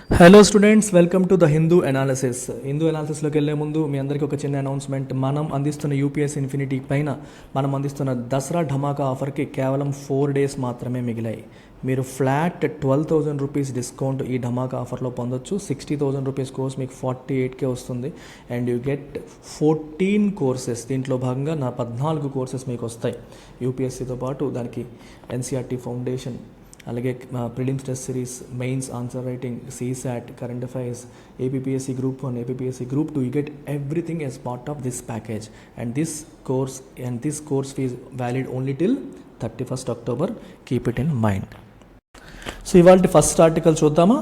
Hello students, welcome to the Hindu అనాలిసిస్లోకి వెళ్ళే ముందు మీ అందరికీ ఒక చిన్న అనౌన్స్మెంట్. మనం అందిస్తున్న యూపీఎస్ ఇన్ఫినిటీ పైన మనం అందిస్తున్న దసరా ధమాకా ఆఫర్కి కేవలం 4 days మాత్రమే మిగిలాయి. మీరు ఫ్లాట్ 12,000 రూపీస్ డిస్కౌంట్ ఈ ధమాకా ఆఫర్లో పొందొచ్చు. 60,000 రూపీస్ కోర్స్ మీకు 48K వస్తుంది అండ్ యూ గెట్ 14 కోర్సెస్. దీంట్లో భాగంగా నా 14 కోర్సెస్ మీకు వస్తాయి. యూపీఎస్సీతో పాటు దానికి ఎన్సీఆర్టీ ఫౌండేషన్, అలాగే prelims test series, mains answer writing, CSAT, current affairs, APSC group 1, APSC group 2, you get everything as part of this package. And this course fees valid only till 31st October. Keep it in mind. So ఇవాళ first article చూద్దామా?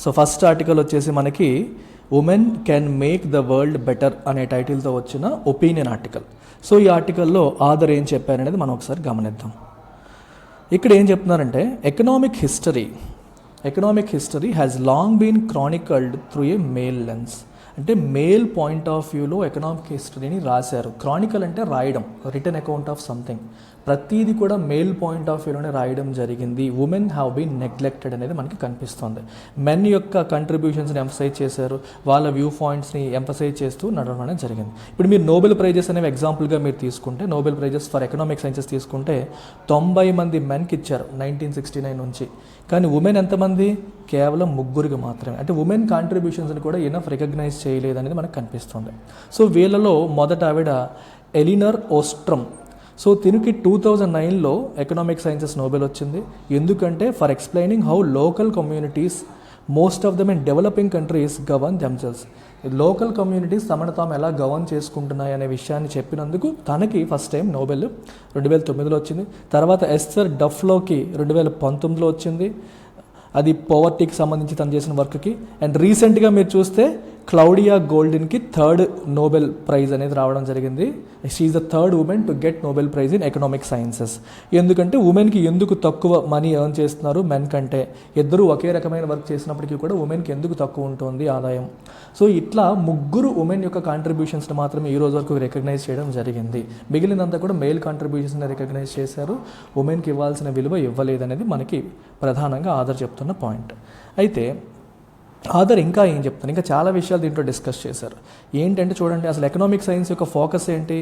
So first article వచ్చేసి మనకి women can make the world better అనే టైటిల్తో వచ్చిన opinion article. So ఈ ఆర్టికల్లో author ఏం చెప్పారనేది మనం ఒకసారి గమనిద్దాం. ఇక్కడ ఏం చెప్తున్నారంటే economic history has long been chronicled through a male lens. అంటే మేల్ పాయింట్ ఆఫ్ వ్యూలో ఎకనామిక్ హిస్టరీని రాశారు. క్రానికల్ అంటే రాయడం, రిటర్న్ అకౌంట్ ఆఫ్ సంథింగ్. ప్రతీది కూడా మేల్ పాయింట్ ఆఫ్ వ్యూలోనే రాయడం జరిగింది. ఉమెన్ హ్యావ్ బీన్ నెగ్లెక్టెడ్ అనేది మనకి కనిపిస్తుంది. మెన్ యొక్క కంట్రిబ్యూషన్స్ని ఎంఫసైజ్ చేశారు, వాళ్ళ వ్యూ పాయింట్స్ని ఎంఫసైజ్ చేస్తూ నడవడం అనేది జరిగింది. ఇప్పుడు మీరు నోబెల్ ప్రైజెస్ అనేవి ఎగ్జాంపుల్గా మీరు తీసుకుంటే, Nobel prices for economic sciences తీసుకుంటే 90 మంది మెన్కి ఇచ్చారు 1969 నుంచి. కానీ ఉమెన్ ఎంతమంది? కేవలం 3 మాత్రమే. అంటే ఉమెన్ కాంట్రిబ్యూషన్స్ని కూడా ఎనఫ్ రికగ్నైజ్ చేయలేదనేది మనకు కనిపిస్తుంది. సో వీళ్ళలో మొదట ఆవిడ ఎలినర్ ఓస్ట్రమ్. సో తినికి 2009లో ఎకనామిక్ సైన్సెస్ నోబెల్ వచ్చింది. ఎందుకంటే for explaining how local communities, most of them in developing countries, govern themselves. Local communities తమను తాము ఎలా గవర్న్ చేసుకుంటున్నాయి అనే విషయాన్ని చెప్పినందుకు తనకి ఫస్ట్ టైం నోబెల్ 2009లో వచ్చింది. తర్వాత ఎస్థర్ డఫ్లోకి 2019లో వచ్చింది. అది పవర్టీకి సంబంధించి తను చేసిన వర్క్కి. అండ్ రీసెంట్గా మీరు చూస్తే క్లౌడియా గోల్డిన్కి 3rd నోబెల్ ప్రైజ్ అనేది రావడం జరిగింది. She is the 3rd women to get Nobel prize in economic sciences. ఎందుకంటే ఉమెన్కి ఎందుకు తక్కువ మనీ ఎర్న్ చేస్తున్నారు మెన్ కంటే? ఇద్దరు ఒకే రకమైన వర్క్ చేసినప్పటికీ కూడా ఉమెన్కి ఎందుకు తక్కువ ఉంటుంది ఆదాయం? సో ఇట్లా 3 ఉమెన్ యొక్క కాంట్రిబ్యూషన్స్ని మాత్రమే ఈ రోజు వరకు రికగ్నైజ్ చేయడం జరిగింది. మిగిలినంతా కూడా మేల్ కాంట్రిబ్యూషన్స్ని రికగ్నైజ్ చేశారు. ఉమెన్కి ఇవ్వాల్సిన విలువ ఇవ్వలేదనేది మనకి ప్రధానంగా ఆథర్ చెప్తున్న పాయింట్. అయితే ఆథర్ ఇంకా ఏం చెప్తాను, ఇంకా చాలా విషయాలు దీంట్లో డిస్కస్ చేశారు. ఏంటంటే చూడండి, అసలు ఎకనామిక్ సైన్స్ యొక్క ఫోకస్ ఏంటి?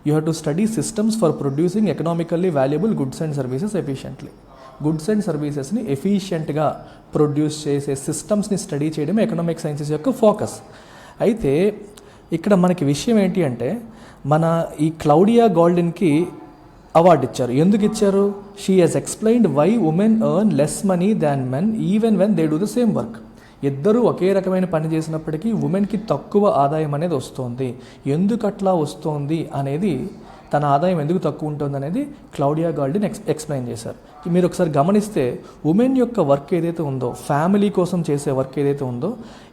You have to study systems for producing economically valuable goods and services efficiently. Goods and సర్వీసెస్ని ఎఫిషియెంట్గా ప్రొడ్యూస్ చేసే సిస్టమ్స్ని స్టడీ చేయడమే ఎకనామిక్ సైన్సెస్ యొక్క ఫోకస్. అయితే ఇక్కడ మనకి విషయం ఏంటి అంటే, మన ఈ క్లౌడియా గోల్డిన్కి అవార్డు ఇచ్చారు. ఎందుకు ఇచ్చారు? She has explained why women earn less money than men even when they do the same work. ఇద్దరూ ఒకే రకమైన పని చేసినప్పటికీ ఉమెన్కి తక్కువ ఆదాయం అనేది వస్తుంది. ఎందుకు అట్లా వస్తుంది అనేది, తన ఆదాయం ఎందుకు తక్కువ ఉంటుంది అనేది క్లౌడియా గోల్డిన్ ఎక్స్ప్లెయిన్ చేశారు. మీరు ఒకసారి గమనిస్తే ఉమెన్ యొక్క వర్క్ ఏదైతే ఉందో, ఫ్యామిలీ కోసం చేసే వర్క్ ఏదైతే ఉందో,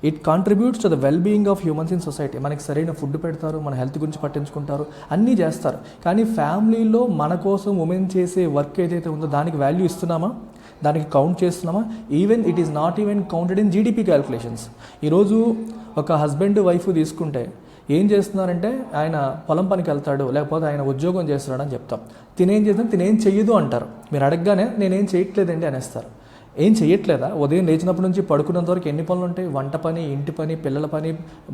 it contributes to the well being of humans in society. మనకి సరైన ఫుడ్ పెడతారు, మన హెల్త్ గురించి పట్టించుకుంటారు, అన్నీ చేస్తారు. కానీ ఫ్యామిలీలో మన కోసం ఉమెన్ చేసే వర్క్ ఏదైతే ఉందో దానికి వాల్యూ ఇస్తున్నామా? దానికి కౌంట్ చేస్తున్నామా? Even it is not even counted in GDP calculations. ఈరోజు ఒక హస్బెండ్ వైఫ్ తీసుకుంటే ఏం చేస్తున్నారంటే, ఆయన పొలం పనికి వెళ్తాడు, లేకపోతే ఆయన ఉద్యోగం చేస్తున్నాడు అని చెప్తాం. తినేం చేస్తాను, తినేం చెయ్యదు అంటారు. మీరు అడగగానే నేనేం చేయట్లేదండి అనేస్తారు. ఏం చెయ్యట్లేదా? ఉదయం లేచినప్పటి నుంచి పడుకున్నంత వరకు ఎన్ని పనులు ఉంటాయి? వంట పని, ఇంటి పని, పిల్లల పని,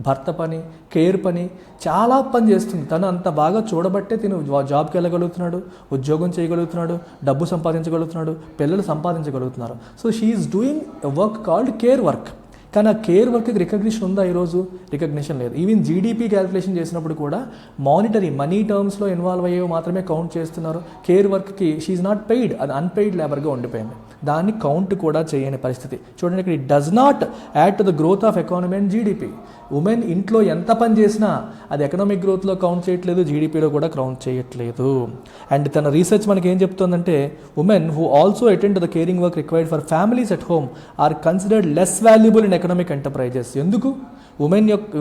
భర్త పని, కేర్ పని, చాలా పని చేస్తుంది. తను అంత బాగా చూడబట్టే తిను జాబ్కి వెళ్ళగలుగుతున్నాడు, ఉద్యోగం చేయగలుగుతున్నాడు, డబ్బు సంపాదించగలుగుతున్నాడు, పిల్లలు సంపాదించగలుగుతున్నారు. So she is doing a work called care work. కానీ ఆ కేర్ వర్క్కి రికగ్నిషన్ ఉందా? ఈరోజు రికగ్నిషన్ లేదు. ఈవెన్ జీడిపి క్యాల్కులేషన్ చేసినప్పుడు కూడా మానిటరీ మనీ టర్మ్స్లో ఇన్వాల్వ్ అయ్యేవి మాత్రమే కౌంట్ చేస్తున్నారు. కేర్ వర్క్కి షీఈ్ నాట్ పెయిడ్, అది అన్పెయిడ్ లేబర్గా ఉండిపోయింది. దాన్ని కౌంట్ కూడా చేయని పరిస్థితి. చూడండి, ఇక్కడ it does not add to the growth of economy and GDP. Women ఇంట్లో ఎంత పని చేసినా అది ఎకనామిక్ గ్రోత్లో కౌంట్ చేయట్లేదు, జీడిపిలో కూడా కౌంట్ చేయట్లేదు. అండ్ తన రీసెర్చ్ మనకి ఏం చెప్తుందంటే, women who also attend to the caring work required for families at home are considered less valuable in economic enterprises. ఎందుకు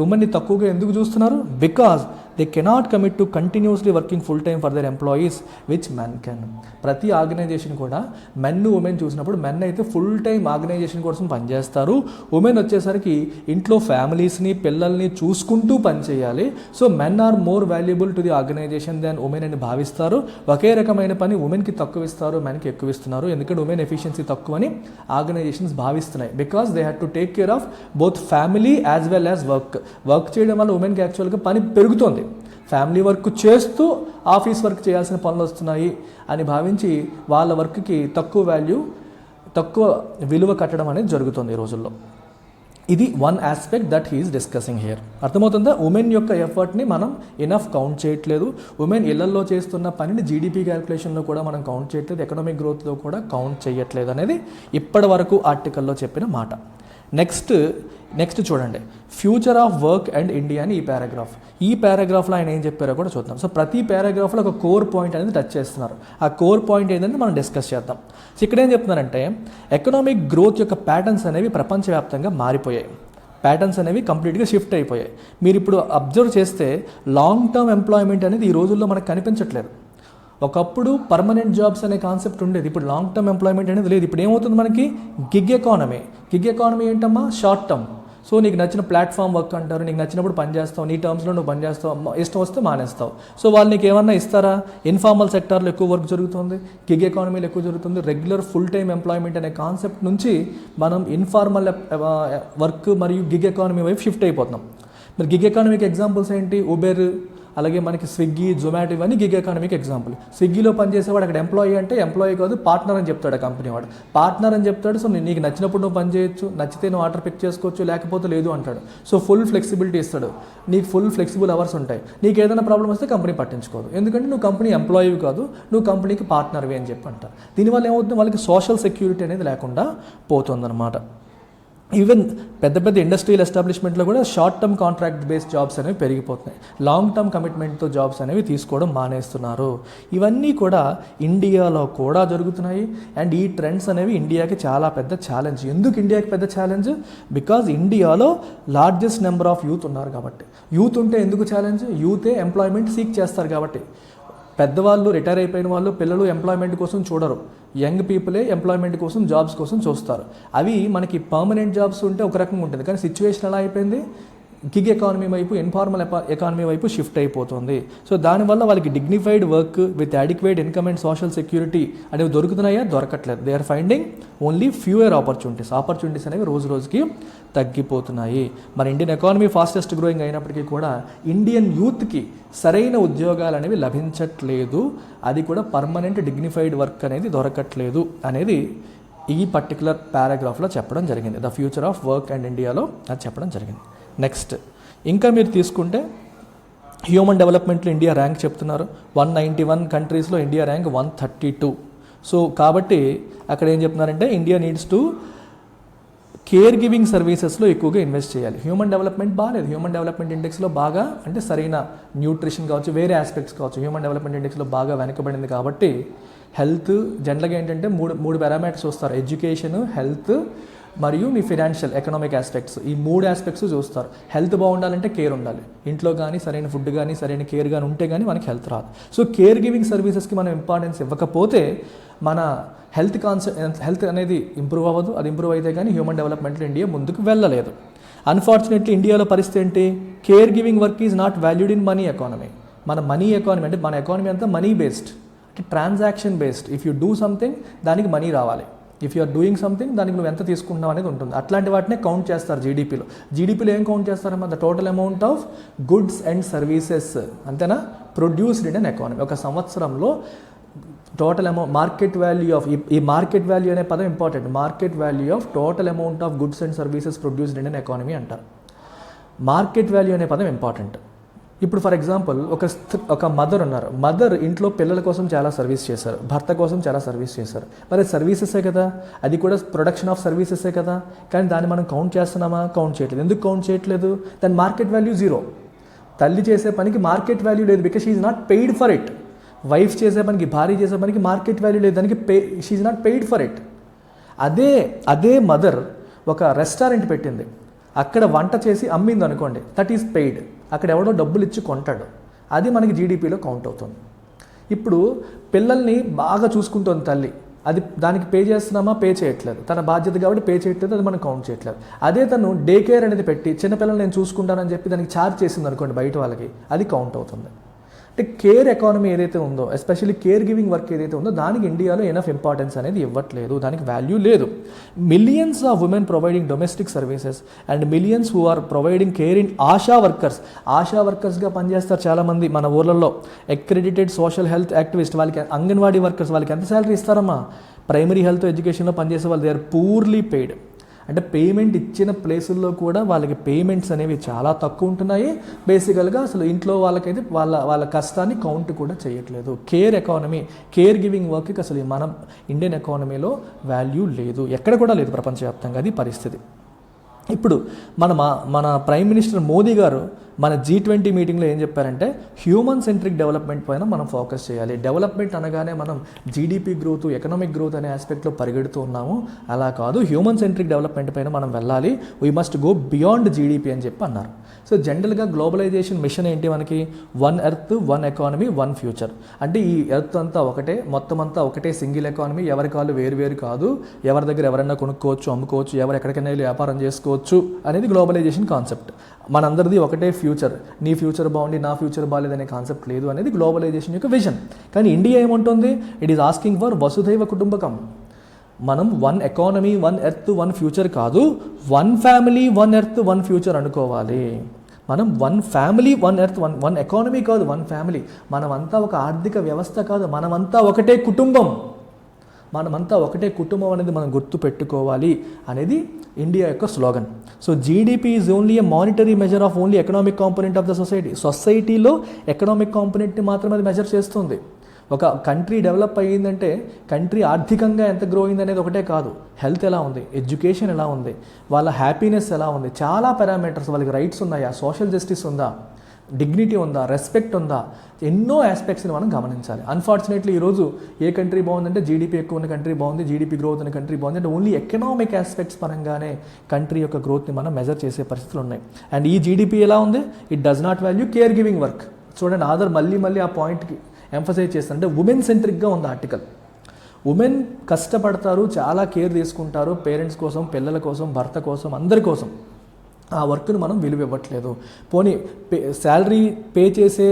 ఉమెన్ని తక్కువగా ఎందుకు చూస్తున్నారు? Because they cannot commit to continuously working full time for their employees which men can. ప్రతి organization కూడా men women చూసినప్పుడు men అయితే full time organization కోసం పనిచేస్తారు, ఉమెన్ వచ్చేసరికి ఇంట్లో ఫ్యామిలీస్ని పిల్లల్ని చూసుకుంటూ పనిచేయాలి. So men are more valuable to the organisation than women అని భావిస్తారు. ఒకే రకమైన పని ఉమెన్కి తక్కువ ఇస్తారు, మెన్కి ఎక్కువ ఇస్తున్నారు, ఎందుకంటే ఉమెన్ ఎఫిషియన్సీ తక్కువని ఆర్గనైజేషన్స్ భావిస్తున్నాయి. Because they have to take care of both family as well as work చేయడం వల్ల ఉమెన్కి యాక్చువల్గా పని పెరుగుతుంది. ఫ్యామిలీ వర్క్ చేస్తూ ఆఫీస్ వర్క్ చేయాల్సిన పనులు వస్తున్నాయి అని భావించి వాళ్ళ వర్క్కి తక్కువ విలువ కట్టడం అనేది జరుగుతుంది ఈ రోజుల్లో. ఇది one aspect that he is discussing here. అర్థమవుతుందా? ఉమెన్ యొక్క ఎఫర్ట్ని మనం ఇనఫ్ కౌంట్ చేయట్లేదు. ఉమెన్ ఇళ్లలో చేస్తున్న పనిని జీడిపి క్యాల్కులేషన్లో కూడా మనం కౌంట్ చేయట్లేదు, ఎకనామిక్ గ్రోత్లో కూడా కౌంట్ చేయట్లేదు అనేది ఇప్పటి వరకు ఆర్టికల్లో చెప్పిన మాట. నెక్స్ట్ చూడండి, future of work and India అని ఈ పారాగ్రాఫ్లో ఆయన ఏం చెప్పారో కూడా చూద్దాం. సో ప్రతి పారాగ్రాఫ్లో ఒక కోర్ పాయింట్ అనేది టచ్ చేస్తున్నారు. ఆ కోర్ పాయింట్ ఏంటంటే మనం డిస్కస్ చేద్దాం. సో ఇక్కడ ఏం చెప్తున్నారంటే ఎకనామిక్ గ్రోత్ యొక్క ప్యాటర్న్స్ అనేవి ప్రపంచవ్యాప్తంగా మారిపోయాయి, ప్యాటర్న్స్ అనేవి కంప్లీట్గా షిఫ్ట్ అయిపోయాయి. మీరు ఇప్పుడు అబ్జర్వ్ చేస్తే లాంగ్ టర్మ్ ఎంప్లాయ్మెంట్ అనేది ఈ రోజుల్లో మనకు కనిపించట్లేదు. ఒకప్పుడు పర్మనెంట్ జాబ్స్ అనే కాన్సెప్ట్ ఉండేది, ఇప్పుడు లాంగ్ టర్మ్ ఎంప్లాయ్మెంట్ అనేది లేదు. ఇప్పుడు ఏమవుతుంది మనకి గిగ్ ఎకానమీ ఏంటమ్మా? Short term. సో నీకు నచ్చిన ప్లాట్ఫామ్ వర్క్ అంటారు, నీకు నచ్చినప్పుడు పని చేస్తావు, నీ టర్మ్స్లో నువ్వు పని చేస్తావు, ఇష్టం వస్తే మానేస్తావు. సో వాళ్ళు నీకు ఏమన్నా ఇస్తారా? ఇన్ఫార్మల్ సెక్టార్లో ఎక్కువ వర్క్ జరుగుతుంది, గిగ్ ఎకానమీలో ఎక్కువ జరుగుతుంది. రెగ్యులర్ ఫుల్ టైమ్ ఎంప్లాయ్మెంట్ అనే కాన్సెప్ట్ నుంచి మనం ఇన్ఫార్మల్ వర్క్ మరియు గిగ్ ఎకానమీ వైపు షిఫ్ట్ అయిపోతున్నాం. మరి గిగ్ ఎకానమీకి ఎగ్జాంపుల్స్ ఏంటి? ఉబెర్, అలాగే మనకి స్విగ్గీ, జొమాటో, ఇవన్నీ గిగ్ ఎకానమీకి ఎగ్జాంపుల్. స్విగ్గీలో పనిచేసేవాడు అక్కడ ఎంప్లాయీ అంటే ఎంప్లాయీ కాదు, పార్ట్నర్ అని చెప్తాడు. కంపెనీ వాడు పార్ట్నర్ అని చెప్తాడు. సో నీకు నచ్చినప్పుడు నువ్వు పని చేయొచ్చు, నచ్చితే నువ్వు ఆర్డర్ పిక్ చేసుకోవచ్చు, లేకపోతే లేదు అంటాడు. సో ఫుల్ ఫ్లెక్సిబిలిటీ ఇస్తాడు, నీకు ఫుల్ ఫ్లెక్సిబుల్ అవర్స్ ఉంటాయి. నీకు ఏదైనా ప్రాబ్లం వస్తే కంపెనీ పట్టించుకోదు, ఎందుకంటే నువ్వు కంపెనీ ఎంప్లాయీ కాదు, నువ్వు కంపెనీకి పార్ట్నర్వి అని చెప్పి అంటారు. దీనివల్ల ఏమవుతుంది, వాళ్ళకి సోషల్ సెక్యూరిటీ అనేది లేకుండా పోతుందన్నమాట. ఈవెన్ పెద్ద పెద్ద ఇండస్ట్రియల్ ఎస్టాబ్లిష్మెంట్లో కూడా short term contract based jobs అనేవి పెరిగిపోతున్నాయి, లాంగ్ టర్మ్ కమిట్మెంట్తో జాబ్స్ అనేవి తీసుకోవడం మానేస్తున్నారు. ఇవన్నీ కూడా ఇండియాలో కూడా జరుగుతున్నాయి. అండ్ ఈ ట్రెండ్స్ అనేవి ఇండియాకి చాలా పెద్ద ఛాలెంజ్. ఎందుకు ఇండియాకి పెద్ద ఛాలెంజ్? బికాజ్ ఇండియాలో లార్జెస్ట్ నెంబర్ ఆఫ్ యూత్ ఉన్నారు కాబట్టి. యూత్ ఉంటే ఎందుకు ఛాలెంజ్? యూతే ఎంప్లాయ్మెంట్ సీక్ చేస్తారు కాబట్టి. పెద్దవాళ్ళు, రిటైర్ అయిపోయిన వాళ్ళు, పిల్లలు ఎంప్లాయ్మెంట్ కోసం చూడరు, యంగ్ పీపులే ఎంప్లాయ్మెంట్ కోసం, జాబ్స్ కోసం చూస్తారు. అవి మనకి పర్మనెంట్ జాబ్స్ ఉంటే ఒక రకంగా ఉంటుంది, కానీ సిచ్యువేషన్ ఎలా అయిపోయింది, గిగ్ ఎకానమీ వైపు, ఇన్ఫార్మల్ ఎకానమీ వైపు షిఫ్ట్ అయిపోతుంది. సో దానివల్ల వాళ్ళకి dignified work with adequate income and social security అనేవి దొరుకుతున్నాయా? దొరకట్లేదు. They are finding only fewer opportunities అనేవి రోజు రోజుకి తగ్గిపోతున్నాయి. మన ఇండియన్ ఎకానమీ ఫాస్టెస్ట్ గ్రోయింగ్ అయినప్పటికీ కూడా ఇండియన్ యూత్కి సరైన ఉద్యోగాలు అనేవి లభించట్లేదు, అది కూడా పర్మనెంట్ డిగ్నిఫైడ్ వర్క్ అనేది దొరకట్లేదు అనేది ఈ పర్టికులర్ పారాగ్రాఫ్లో చెప్పడం జరిగింది. The future of work and ఇండియాలో అది చెప్పడం జరిగింది. నెక్స్ట్ ఇంకా మీరు తీసుకుంటే హ్యూమన్ డెవలప్మెంట్లో ఇండియా ర్యాంక్ చెప్తున్నారు. 191 కంట్రీస్లో ఇండియా ర్యాంక్ 132. సో కాబట్టి అక్కడ ఏం చెప్తున్నారంటే India needs to care giving సర్వీసెస్లో ఎక్కువగా ఇన్వెస్ట్ చేయాలి. హ్యూమన్ డెవలప్మెంట్ బాగాలేదు. హ్యూమన్ డెవలప్మెంట్ ఇండెక్స్లో బాగా, అంటే సరైన న్యూట్రిషన్ కావచ్చు, వేరే ఆస్పెక్ట్స్ కావచ్చు, హ్యూమన్ డెవలప్మెంట్ ఇండెక్స్లో బాగా వెనకబడింది. కాబట్టి హెల్త్ జనరల్గా ఏంటంటే మూడు పారామీటర్స్ చూస్తారు, ఎడ్యుకేషన్, హెల్త్ మరియు మీ ఫినాన్షియల్ ఎకనామిక్ ఆస్పెక్ట్స్. ఈ 3 ఆస్పెక్ట్స్ చూస్తారు. హెల్త్ బాగుండాలంటే కేర్ ఉండాలి, ఇంట్లో కానీ సరైన ఫుడ్ కానీ సరైన కేర్ కానీ ఉంటే కానీ మనకి హెల్త్ రాదు. సో కేర్ గివింగ్ సర్వీసెస్కి మనం ఇంపార్టెన్స్ ఇవ్వకపోతే మన హెల్త్ అనేది ఇంప్రూవ్ అవ్వదు. అది ఇంప్రూవ్ అయితే కానీ హ్యూమన్ డెవలప్మెంట్లో ఇండియా ముందుకు వెళ్ళలేదు. అన్ఫార్చునేట్లీ ఇండియాలో పరిస్థితి ఏంటి, care giving work is not valued in money economy. మన మనీ ఎకానమీ అంటే మన ఎకానమీ అంతా మనీ బేస్డ్, అంటే transaction based. If you do something దానికి మనీ రావాలి, if you are doing something దానికి నువ్వు ఎంత తీసుకుంటున్నావు అనేది ఉంటుంది. అట్లాంటి వాటినే కౌంట్ చేస్తారు జీడిపిలో ఏం కౌంట్ చేస్తారమ్మా? The total amount of goods and services, అంతేనా, ప్రొడ్యూస్డ్ ఇన్ అన్ ఎకానమీ. ఒక సంవత్సరంలో total amount, market value of, ఈ మార్కెట్ వాల్యూ అనే పదం important, market value of total amount of goods and services produced in an economy అంటారు. Market value అనే పదం important. ఇప్పుడు ఫర్ ఎగ్జాంపుల్ ఒక మదర్ ఉన్నారు, మదర్ ఇంట్లో పిల్లల కోసం చాలా సర్వీస్ చేశారు, భర్త కోసం చాలా సర్వీస్ చేశారు. మరి సర్వీసెసే కదా, అది కూడా ప్రొడక్షన్ ఆఫ్ సర్వీసెసే కదా, కానీ దాన్ని మనం కౌంట్ చేస్తున్నామా? కౌంట్ చేయట్లేదు. ఎందుకు కౌంట్ చేయట్లేదు? దాని మార్కెట్ వాల్యూ 0. తల్లి చేసే పనికి మార్కెట్ వాల్యూ లేదు, because she is not paid for it. Wife చేసే పనికి, భార్య చేసే పనికి మార్కెట్ వాల్యూ లేదు, దానికి she is not paid for it. అదే మదర్ ఒక రెస్టారెంట్ పెట్టింది, అక్కడ వంట చేసి అమ్మింది అనుకోండి, దట్ ఈస్ పెయిడ్. అక్కడ ఎవడో డబ్బులు ఇచ్చి కొంటాడు, అది మనకి జీడిపిలో కౌంట్ అవుతుంది. ఇప్పుడు పిల్లల్ని బాగా చూసుకుంటుంది తల్లి, అది దానికి పే చేస్తున్నామా? పే చేయట్లేదు. తన బాధ్యత కాబట్టి పే చేయట్లేదు, అది మనం కౌంట్ చేయట్లేదు. అదే తను డే కేర్ అనేది పెట్టి చిన్నపిల్లలు నేను చూసుకుంటానని చెప్పి దానికి ఛార్జ్ చేసింది అనుకోండి బయట వాళ్ళకి, అది కౌంట్ అవుతుంది. అంటే కేర్ ఎకానమీ ఏదైతే ఉందో, ఎస్పెషల్లీ కేర్ గివింగ్ వర్క్ ఏదైతే ఉందో దానికి ఇండియాలో ఎనఫ్ ఇంపార్టెన్స్ అనేది ఇవ్వట్లేదు, దానికి వాల్యూ లేదు. Millions of women providing domestic services and millions who are providing care in Asha వర్కర్స్గా పనిచేస్తారు చాలామంది మన ఊర్లలో. అక్రెడిటెడ్ సోషల్ హెల్త్ యాక్టివిస్ట్, వాళ్ళకి అంగన్వాడీ వర్కర్స్, వాళ్ళకి ఎంత శాలరీ ఇస్తారమ్మా? ప్రైమరీ హెల్త్ ఎడ్యుకేషన్లో పనిచేసే వాళ్ళు దే ఆర్ పూర్లీ పెయిడ్. అంటే పేమెంట్ ఇచ్చిన ప్లేసుల్లో కూడా వాళ్ళకి పేమెంట్స్ అనేవి చాలా తక్కువ ఉంటున్నాయి. బేసికల్గా అసలు ఇంట్లో వాళ్ళకైతే వాళ్ళ కష్టాన్ని కౌంట్ కూడా చేయట్లేదు. కేర్ ఎకానమీ, కేర్ గివింగ్ వర్క్కి అసలు మనం ఇండియన్ ఎకానమీలో వాల్యూ లేదు, ఎక్కడ కూడా లేదు ప్రపంచవ్యాప్తంగా, అది పరిస్థితి. ఇప్పుడు మన ప్రైమ్ మినిస్టర్ మోదీ గారు మన G20 మీటింగ్లో ఏం చెప్పారంటే హ్యూమన్ సెంట్రిక్ డెవలప్మెంట్ పైన మనం ఫోకస్ చేయాలి. డెవలప్మెంట్ అనగానే మనం జీడిపి గ్రోత్, ఎకనామిక్ గ్రోత్ అనే ఆస్పెక్ట్లో పరిగెడుతూ ఉన్నాము, అలా కాదు, హ్యూమన్ సెంట్రిక్ డెవలప్మెంట్ పైన మనం వెళ్ళాలి, we must go beyond GDP అని చెప్పి అన్నారు. సో జనరల్గా గ్లోబలైజేషన్ మిషన్ ఏంటి మనకి? 1 ఎర్త్ 1 ఎకానమీ 1 ఫ్యూచర్. అంటే ఈ ఎర్త్ అంతా ఒకటే, మొత్తం అంతా ఒకటే, సింగిల్ ఎకానమీ, ఎవరి కాళ్ళు వేరు కాదు, ఎవరి దగ్గర ఎవరైనా కొనుక్కోవచ్చు, అమ్ముకోవచ్చు, ఎవరు ఎక్కడికైనా వెళ్ళి వ్యాపారం చేసుకోవచ్చు అనేది గ్లోబలైజేషన్ కాన్సెప్ట్. మనందరిది ఒకటే ఫ్యూచర్, నీ ఫ్యూచర్ బాగుండి నా ఫ్యూచర్ బాగాలేదనే కాన్సెప్ట్ లేదు అనేది గ్లోబలైజేషన్ యొక్క విజన్. కానీ ఇండియా ఏముంటుంది? ఇట్ ఈస్ ఆస్కింగ్ ఫర్ వసుధైవ కుటుంబకం. మనం 1 ఎకానమీ 1 ఎర్త్ 1 ఫ్యూచర్ కాదు, 1 ఫ్యామిలీ 1 ఎర్త్ 1 ఫ్యూచర్ అనుకోవాలి. మనం 1 ఫ్యామిలీ 1 ఎర్త్ 1 ఎకానమీ కాదు, 1 ఫ్యామిలీ. మనమంతా ఒక ఆర్థిక వ్యవస్థ కాదు, మనమంతా ఒకటే కుటుంబం. అనేది మనం గుర్తు పెట్టుకోవాలి అనేది ఇండియా యొక్క slogan. So GDP is only a monetary measure of only economic component of the సొసైటీలో ఎకనామిక్ కాంపోనెంట్ని మాత్రమే అది మెజర్ చేస్తుంది. ఒక కంట్రీ డెవలప్ అయ్యిందంటే కంట్రీ ఆర్థికంగా ఎంత గ్రో అయింది అనేది ఒకటే కాదు, హెల్త్ ఎలా ఉంది, ఎడ్యుకేషన్ ఎలా ఉంది, వాళ్ళ హ్యాపీనెస్ ఎలా ఉంది, చాలా పారామీటర్స్, వాళ్ళకి రైట్స్ ఉన్నాయా, సోషల్ జస్టిస్ ఉందా, డిగ్నిటీ ఉందా, రెస్పెక్ట్ ఉందా, ఎన్నో ఆస్పెక్ట్స్ని మనం గమనించాలి. అన్ఫార్చునేట్లీ ఈరోజు ఏ కంట్రీ బాగుందంటే జీడిపి ఎక్కువ ఉన్న కంట్రీ బాగుంది, జీడిపి గ్రోత్ ఉన్న కంట్రీ బాగుంది అంటే ఓన్లీ ఎకనామిక్ ఆస్పెక్ట్స్ పరంగానే కంట్రీ యొక్క గ్రోత్ని మనం మెజర్ చేసే పరిస్థితులు ఉన్నాయి. అండ్ ఈ జీడిపి ఎలా ఉంది? It does not value care giving work. చూడండి, ఆధార్ మళ్ళీ ఆ పాయింట్కి ఎంఫసైజ్ చేస్తాను. అంటే ఉమెన్ సెంట్రిక్గా ఉంది ఆర్టికల్. ఉమెన్ కష్టపడతారు, చాలా కేర్ తీసుకుంటారు పేరెంట్స్ కోసం, పిల్లల కోసం, భర్త కోసం, అందరి కోసం. ఆ వర్క్ను మనం విలువ ఇవ్వట్లేదు. పోనీ శాలరీ పే చేసే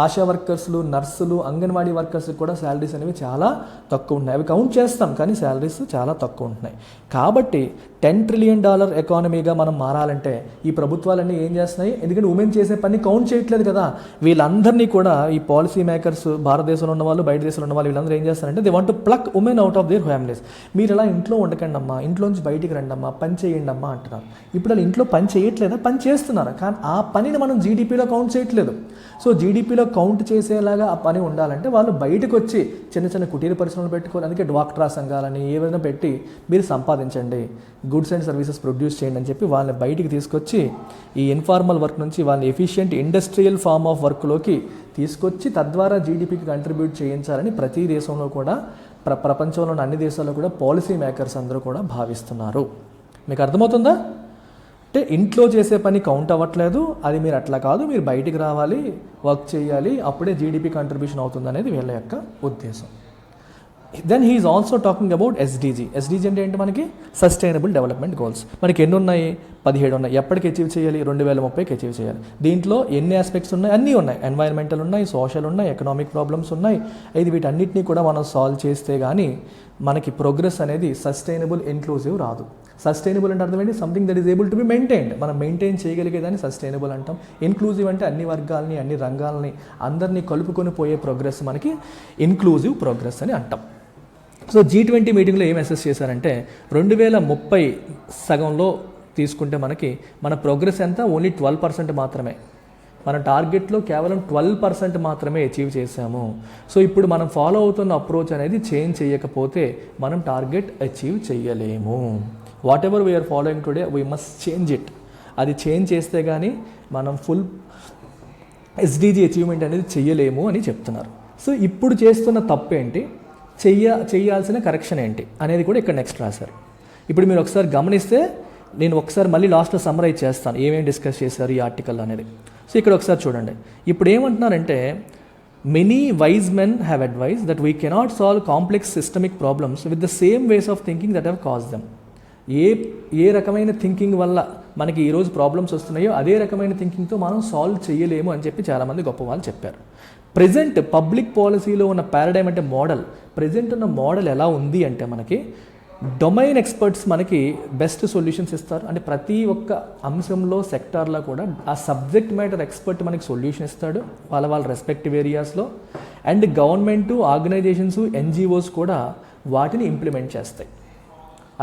ఆశా వర్కర్స్లు, నర్సులు, అంగన్వాడీ వర్కర్స్కి కూడా శాలరీస్ అనేవి చాలా తక్కువ ఉన్నాయి. అవి కౌంట్ చేస్తాం కానీ శాలరీస్ చాలా తక్కువ ఉంటున్నాయి. కాబట్టి $10 ట్రిలియన్ ఎకానమీగా మనం మారాలంటే ఈ ప్రభుత్వాలన్నీ ఏం చేస్తున్నాయి? ఎందుకంటే ఉమెన్ చేసే పని కౌంట్ చేయట్లేదు కదా. వీళ్ళందరినీ కూడా ఈ పాలసీ మేకర్స్, భారతదేశంలో ఉన్న వాళ్ళు, బయట దేశంలో ఉన్న వాళ్ళు, వీళ్ళందరూ ఏం చేస్తారంటే they want to pluck women out of their families. మీరు ఇలా ఇంట్లో ఉండకండి అమ్మా, ఇంట్లోంచి బయటికి రండి అమ్మా, పని చేయండి అమ్మా అంటున్నారు. ఇప్పుడు వాళ్ళు ఇంట్లో పని చేయట్లేదా? పని చేస్తున్నారు, కానీ ఆ పనిని మనం జీడిపిలో కౌంట్ చేయట్లేదు. సో జీడిపిలో కౌంట్ చేసేలాగా ఆ పని ఉండాలంటే వాళ్ళు బయటకు వచ్చి చిన్న కుటీర పరిశ్రమలు పెట్టుకోవాలి. అందుకే డ్వాక్రా సంఘాలని ఏవైనా పెట్టి మీరు సంపాదించండి, గూడ్స్ అండ్ సర్వీసెస్ ప్రొడ్యూస్ చేయండి అని చెప్పి వాళ్ళని బయటికి తీసుకొచ్చి ఈ ఇన్ఫార్మల్ వర్క్ నుంచి వాళ్ళని ఎఫిషియెంట్ ఇండస్ట్రియల్ ఫార్మ్ ఆఫ్ వర్క్లోకి తీసుకొచ్చి తద్వారా జీడిపికి కంట్రిబ్యూట్ చేయించాలని ప్రతి దేశంలో కూడా, ప్రపంచంలో ఉన్న అన్ని దేశాల్లో కూడా పాలసీ మేకర్స్ అందరూ కూడా భావిస్తున్నారు. మీకు అర్థమవుతుందా? అంటే ఇంట్లో చేసే పని కౌంట్ అవ్వట్లేదు, అది మీరు అట్లా కాదు, మీరు బయటికి రావాలి, వర్క్ చేయాలి, అప్పుడే జీడిపి కంట్రిబ్యూషన్ అవుతుంది అనేది వీళ్ళ యొక్క ఉద్దేశం. Then he is also talking about SDG అంటే ఏంటి? మనకి సస్టైనబుల్ డెవలప్మెంట్ గోల్స్. మనకి ఎన్ని ఉన్నాయి? 17 ఉన్నాయి. ఎప్పటికి అచీవ్ చేయాలి? 2030కి అచీవ్ చేయాలి. దీంట్లో ఎన్ని ఆస్పెక్ట్స్ ఉన్నాయి? అన్నీ ఉన్నాయి. ఎన్వైరన్మెంటల్ ఉన్నాయి, సోషల్ ఉన్నాయి, ఎకనామిక్ ప్రాబ్లమ్స్ ఉన్నాయి. ఇది వీటన్నిటిని కూడా మనం సాల్వ్ చేస్తే కానీ మనకి ప్రోగ్రెస్ అనేది సస్టైనబుల్, ఇన్క్లూజివ్ రాదు. సస్టైనబుల్ అంటే అర్థం ఏంటి? Something that is able to be maintained. మనం మెయింటైన్ చేయగలిగేదాన్ని సస్టైనబుల్ అంటాం. ఇన్క్లూజివ్ అంటే అన్ని వర్గాలని, అన్ని రంగాలని, అందరినీ కలుపుకొని పోయే ప్రోగ్రెస్ మనకి ఇన్క్లూజివ్ ప్రోగ్రెస్ అని అంటాం. సో G20 మీటింగ్లో ఏం అసెస్ చేశారంటే 2030 సగంలో తీసుకుంటే మన ప్రోగ్రెస్ ఎంత? ఓన్లీ 12% మాత్రమే. మన టార్గెట్లో కేవలం 12% మాత్రమే అచీవ్ చేశాము. సో ఇప్పుడు మనం ఫాలో అవుతున్న అప్రోచ్ అనేది చేంజ్ చేయకపోతే మనం టార్గెట్ అచీవ్ చేయలేము. Whatever we're following today we must change it. అది చేంజ్ చేస్తే కానీ మనం ఫుల్ ఎస్డీజీ అచీవ్మెంట్ అనేది చెయ్యలేము అని చెప్తున్నారు. సో ఇప్పుడు చేస్తున్న తప్పు ఏంటి, చేయాల్సిన కరెక్షన్ ఏంటి అనేది కూడా ఇక్కడ నెక్స్ట్ రాశారు. ఇప్పుడు మీరు ఒకసారి గమనిస్తే నేను ఒకసారి మళ్ళీ లాస్ట్లో సమ్మరైజ్ చేస్తాను ఏమేమి డిస్కస్ చేశారు ఈ ఆర్టికల్ అనేది. సో ఇక్కడ ఒకసారి చూడండి, ఇప్పుడు ఏమంటున్నారంటే many wise men have advise that we cannot solve complex systemic problems with the same ways of thinking that have cause them. ఏ రకమైన థింకింగ్ వల్ల మనకి ఈరోజు ప్రాబ్లమ్స్ వస్తున్నాయో అదే రకమైన థింకింగ్తో మనం సాల్వ్ చేయలేము అని చెప్పి చాలామంది గొప్ప వాళ్ళు చెప్పారు. ప్రజెంట్ పబ్లిక్ పాలసీలో ఉన్న పారాడైమ్ అంటే మోడల్, ప్రజెంట్ ఉన్న మోడల్ ఎలా ఉంది అంటే మనకి డొమైన్ ఎక్స్పర్ట్స్ మనకి బెస్ట్ సొల్యూషన్స్ ఇస్తారు. అంటే ప్రతి ఒక్క అంశంలో సెక్టార్లో కూడా ఆ సబ్జెక్ట్ మ్యాటర్ ఎక్స్పర్ట్ మనకి సొల్యూషన్ ఇస్తాడు వాళ్ళ రెస్పెక్టివ్ ఏరియాస్లో. అండ్ గవర్నమెంటు, ఆర్గనైజేషన్స్, ఎన్జిఓస్ కూడా వాటిని ఇంప్లిమెంట్ చేస్తాయి.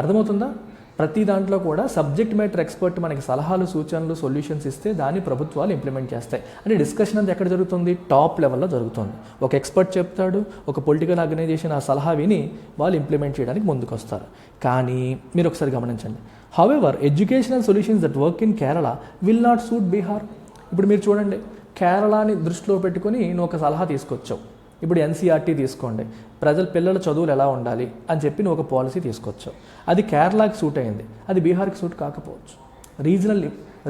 అర్థమవుతుందా? ప్రతి దాంట్లో కూడా సబ్జెక్ట్ మ్యాటర్ ఎక్స్పర్ట్ మనకి సలహాలు, సూచనలు, సొల్యూషన్స్ ఇస్తే దాన్ని ప్రభుత్వాలు ఇంప్లిమెంట్ చేస్తాయి. అంటే డిస్కషన్ అంతా ఎక్కడ జరుగుతుంది? టాప్ లెవెల్లో జరుగుతుంది. ఒక ఎక్స్పర్ట్ చెప్తాడు, ఒక పొలిటికల్ ఆర్గనైజేషన్ ఆ సలహా విని వాళ్ళు ఇంప్లిమెంట్ చేయడానికి ముందుకు వస్తారు. కానీ మీరు ఒకసారి గమనించండి, however educational solutions that work in Kerala will not suit Bihar. ఇప్పుడు మీరు చూడండి, కేరళని దృష్టిలో పెట్టుకొని నువ్వు ఒక సలహా తీసుకొచ్చావు. ఇప్పుడు ఎన్సీఆర్టీ తీసుకోండి, పిల్లల చదువులు ఎలా ఉండాలి అని చెప్పి నువ్వు ఒక పాలసీ తీసుకొచ్చావు. అది కేరళకి సూట్ అయింది, అది బీహార్కి సూట్ కాకపోవచ్చు.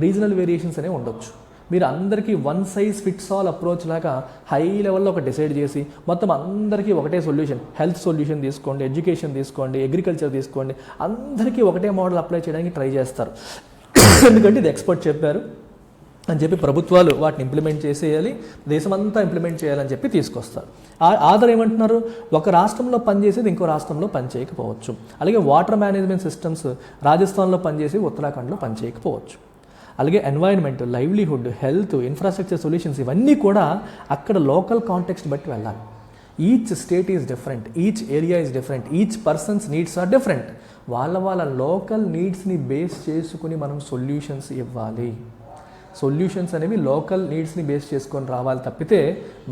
రీజనల్ వేరియేషన్స్ అనేవి ఉండొచ్చు. మీరు అందరికీ one size fits all approach లాగా హై లెవెల్లో ఒక డిసైడ్ చేసి మొత్తం అందరికీ ఒకటే సొల్యూషన్, హెల్త్ సొల్యూషన్ తీసుకోండి, ఎడ్యుకేషన్ తీసుకోండి, అగ్రికల్చర్ తీసుకోండి, అందరికీ ఒకటే మోడల్ అప్లై చేయడానికి ట్రై చేస్తారు. ఎందుకంటే ఇది ఎక్స్పర్ట్ చెప్పారు అని చెప్పి ప్రభుత్వాలు వాటిని ఇంప్లిమెంట్ చేసేయాలి, దేశమంతా ఇంప్లిమెంట్ చేయాలని చెప్పి తీసుకొస్తారు. ఆధార్ ఏమంటున్నారు? ఒక రాష్ట్రంలో పనిచేసేది ఇంకో రాష్ట్రంలో పనిచేయకపోవచ్చు. అలాగే వాటర్ మేనేజ్మెంట్ సిస్టమ్స్ రాజస్థాన్లో పనిచేసి ఉత్తరాఖండ్లో పనిచేయకపోవచ్చు. అలాగే environment, livelihood, health, infrastructure solutions ఇవన్నీ కూడా అక్కడ లోకల్ కాంటెక్స్ట్ బట్టి వెళ్ళాలి. Each state is different, each area is different, each person's needs are different. వాళ్ళ లోకల్ నీడ్స్ని బేస్ చేసుకుని మనం సొల్యూషన్స్ ఇవ్వాలి. సొల్యూషన్స్ అనేవి లోకల్ నీడ్స్ని బేస్ చేసుకొని రావాలి తప్పితే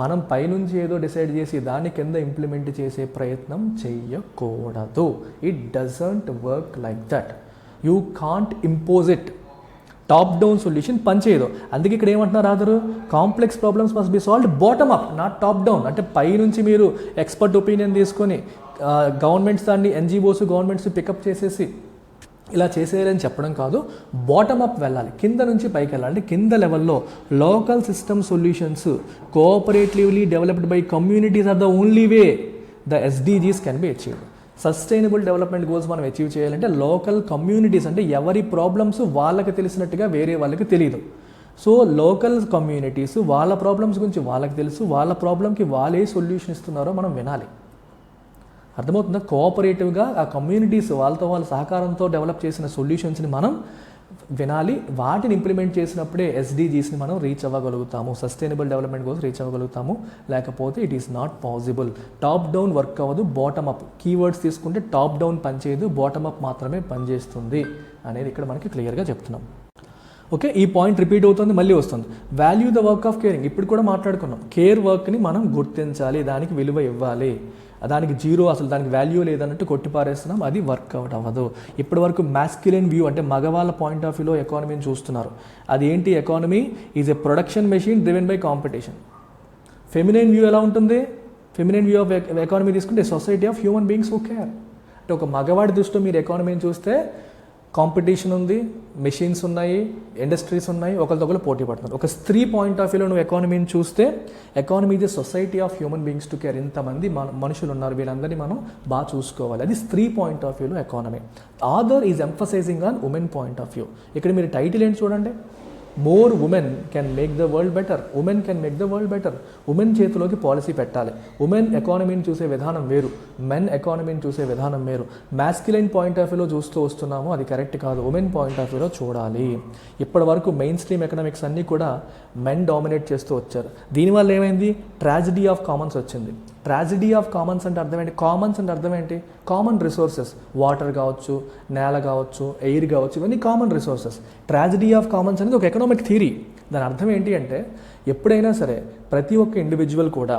మనం పైనుంచి ఏదో డిసైడ్ చేసి దాని కింద ఇంప్లిమెంట్ చేసే ప్రయత్నం చేయకూడదు. It doesn't work like that. You can't impose it. Top down solution పనిచేయదు. అందుకే ఇక్కడ ఏమంటున్నారు author? Complex problems must be solved bottom up, not top down. అంటే పైనుంచి మీరు ఎక్స్పర్ట్ ఒపీనియన్ తీసుకొని గవర్నమెంట్స్ దాన్ని, ఎన్జిఓస్ గవర్నమెంట్స్ పికప్ చేసేసి ఇలా చేసేయాలని చెప్పడం కాదు, బాటమ్ అప్ వెళ్ళాలి, కింద నుంచి పైకి వెళ్ళాలి. అంటే కింద లెవెల్లో local system solutions cooperatively developed by communities are the only way the SDGs can be achieved. Sustainable development goals మనం అచీవ్ చేయాలంటే లోకల్ కమ్యూనిటీస్, అంటే ఎవరి ప్రాబ్లమ్స్ వాళ్ళకి తెలిసినట్టుగా వేరే వాళ్ళకి తెలియదు. సో లోకల్ కమ్యూనిటీస్ వాళ్ళ ప్రాబ్లమ్స్ గురించి వాళ్ళకి తెలుసు, వాళ్ళ ప్రాబ్లంకి వాళ్ళే సొల్యూషన్ ఇస్తున్నారో మనం వినాలి. అర్థమవుతుందా? కోఆపరేటివ్గా ఆ కమ్యూనిటీస్ వాళ్ళతో వాళ్ళ సహకారంతో డెవలప్ చేసిన సొల్యూషన్స్ని మనం వినాలి. వాటిని ఇంప్లిమెంట్ చేసినప్పుడే ఎస్డీజీస్ని మనం రీచ్ అవ్వగలుగుతాము, సస్టైనబుల్ డెవలప్మెంట్ కోసం రీచ్ అవ్వగలుగుతాము. లేకపోతే it is not possible. Top down work అవ్వదు, బాటమ్ అప్. కీవర్డ్స్ తీసుకుంటే టాప్ డౌన్ పనిచేయదు, బాటమ్ అప్ మాత్రమే పనిచేస్తుంది అనేది ఇక్కడ మనకి క్లియర్గా చెప్తున్నాం. ఓకే, ఈ పాయింట్ రిపీట్ అవుతుంది, మళ్ళీ వస్తుంది. Value the work of caring. ఇప్పుడు కూడా మాట్లాడుకున్నాం, కేర్ వర్క్ని మనం గుర్తించాలి, దానికి విలువ ఇవ్వాలి. దానికి జీరో, అసలు దానికి వాల్యూ లేదన్నట్టు కొట్టిపారేస్తున్నాం, అది వర్కౌట్ అవ్వదు. ఇప్పటి వరకు మ్యాస్క్యులిన్ వ్యూ అంటే మగవాళ్ళ పాయింట్ ఆఫ్ వ్యూలో ఎకానమీని చూస్తున్నారు. అది ఏంటి? Economy is a production machine driven by competition. Feminine view ఎలా ఉంటుంది? ఫెమినైన్ వ్యూ ఆఫ్ ఎకానమీ తీసుకుంటే society of human beings who care. అంటే ఒక మగవాడి దృష్టిలో మీరు ఎకానమీని చూస్తే కాంపిటీషన్ ఉంది, మెషిన్స్ ఉన్నాయి, ఇండస్ట్రీస్ ఉన్నాయి, ఒకరికొకరు పోటీ పడుతున్నారు. ఒక స్త్రీ పాయింట్ ఆఫ్ వ్యూలో నువ్వు ఎకానమీని చూస్తే economy is a society of human beings to care. ఇంతమంది మనుషులు ఉన్నారు, వీళ్ళందరినీ మనం బాగా చూసుకోవాలి. అది స్త్రీ పాయింట్ ఆఫ్ వ్యూలో economy. Other is emphasising on women point of view. ఇక్కడ మీరు టైటిల్ ఏంటి చూడండి, more women can make the world better. Women can make the world better. Women చేతిలోకి పాలసీ పెట్టాలి. ఉమెన్ ఎకానమీని చూసే విధానం వేరు, మెన్ ఎకానమీని చూసే విధానం వేరు. మ్యాస్క్యులైన్ పాయింట్ ఆఫ్ వ్యూలో చూస్తూ వస్తున్నాము, అది కరెక్ట్ కాదు. ఉమెన్ పాయింట్ ఆఫ్ వ్యూలో చూడాలి. ఇప్పటి వరకు మెయిన్ స్ట్రీమ్ ఎకనామిక్స్ అన్నీ కూడా మెన్ డామినేట్ చేస్తూ వచ్చారు. దీనివల్ల ఏమైంది? ట్రాజడీ ఆఫ్ కామన్స్ వచ్చింది. ట్రాజడీ ఆఫ్ కామన్స్ అంటే అర్థం ఏంటి? కామన్స్ అంటే అర్థం ఏంటి? కామన్ రిసోర్సెస్, వాటర్ కావచ్చు, నేల కావచ్చు, ఎయిర్ కావచ్చు, ఇవన్నీ common resources. Tragedy of Commons అనేది ఒక ఎకనామిక్ థియరీ. దాని అర్థం ఏంటి అంటే, ఎప్పుడైనా సరే ప్రతి ఒక్క ఇండివిజువల్ కూడా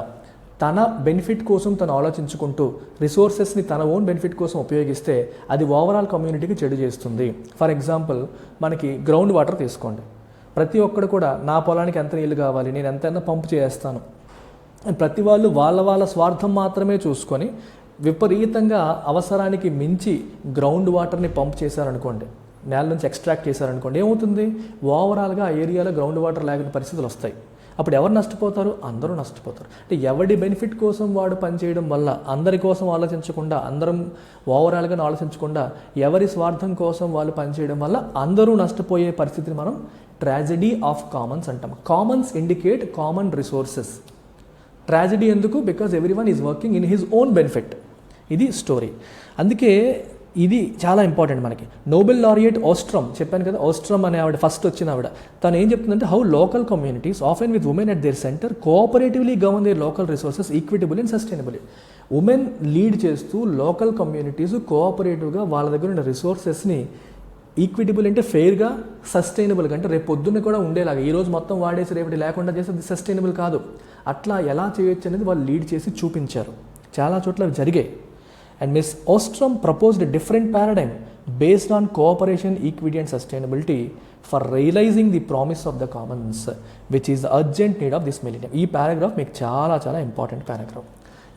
తన బెనిఫిట్ కోసం తను ఆలోచించుకుంటూ రిసోర్సెస్ని తన ఓన్ బెనిఫిట్ కోసం ఉపయోగిస్తే అది ఓవరాల్ కమ్యూనిటీకి చెడు చేస్తుంది. ఫర్ ఎగ్జాంపుల్, మనకి గ్రౌండ్ వాటర్ తీసుకోండి. ప్రతి ఒక్కడు కూడా నా పొలానికి ఎంత నీళ్ళు కావాలి, నేను ఎంతైనా పంపు చేస్తాను, ప్రతి వాళ్ళు వాళ్ళ స్వార్థం మాత్రమే చూసుకొని విపరీతంగా అవసరానికి మించి గ్రౌండ్ వాటర్ని పంప్ చేశారనుకోండి, నేల నుంచి ఎక్స్ట్రాక్ట్ చేశారనుకోండి, ఏమవుతుంది? ఓవరాల్గా ఆ ఏరియాలో గ్రౌండ్ వాటర్ లేని పరిస్థితులు వస్తాయి. అప్పుడు ఎవరు నష్టపోతారు? అందరూ నష్టపోతారు. అంటే ఎవడి బెనిఫిట్ కోసం వాడు పనిచేయడం వల్ల, అందరి కోసం ఆలోచించకుండా, అందరం ఓవరాల్గా ఆలోచించకుండా ఎవరి స్వార్థం కోసం వాళ్ళు పనిచేయడం వల్ల అందరూ నష్టపోయే పరిస్థితిని మనం ట్రాజెడీ ఆఫ్ కామన్స్ అంటాం. Commons indicate common resources. Tragedy ఎందుకు? Because everyone is working in his own benefit. ఇది స్టోరీ. అందుకే ఇది చాలా ఇంపార్టెంట్ మనకి. నోబెల్ లారియట్ ఓస్ట్రమ్, చెప్పాను కదా, ఓస్ట్రమ్ అనే ఆవిడ ఫస్ట్ వచ్చిన ఆవిడ. తను ఏం చెప్తుందంటే, how local communities often with women at their centre cooperatively govern their local resources equitable and sustainable. Women lead చేస్తూ లోకల్ కమ్యూనిటీస్ కోఆపరేటివ్గా వాళ్ళ దగ్గర ఉన్న రిసోర్సెస్ని ఈక్విటబుల్ అంటే ఫెయిర్గా, సస్టైనబుల్గా అంటే రేపు పొద్దున్న కూడా ఉండేలాగా, ఈరోజు మొత్తం వాడేసి రేపటి లేకుండా చేస్తే అది సస్టైనబుల్ కాదు. అట్లా ఎలా చేయొచ్చు అనేది వాళ్ళు లీడ్ చేసి చూపించారు. చాలా చోట్ల అవి జరిగాయి. And Ms. Ostrom proposed a different paradigm based on cooperation, equity and sustainability for realizing the promise of the commons, which is the urgent need of this millennium. ఈ పారాగ్రాఫ్ మీకు చాలా చాలా ఇంపార్టెంట్ పారాగ్రాఫ్.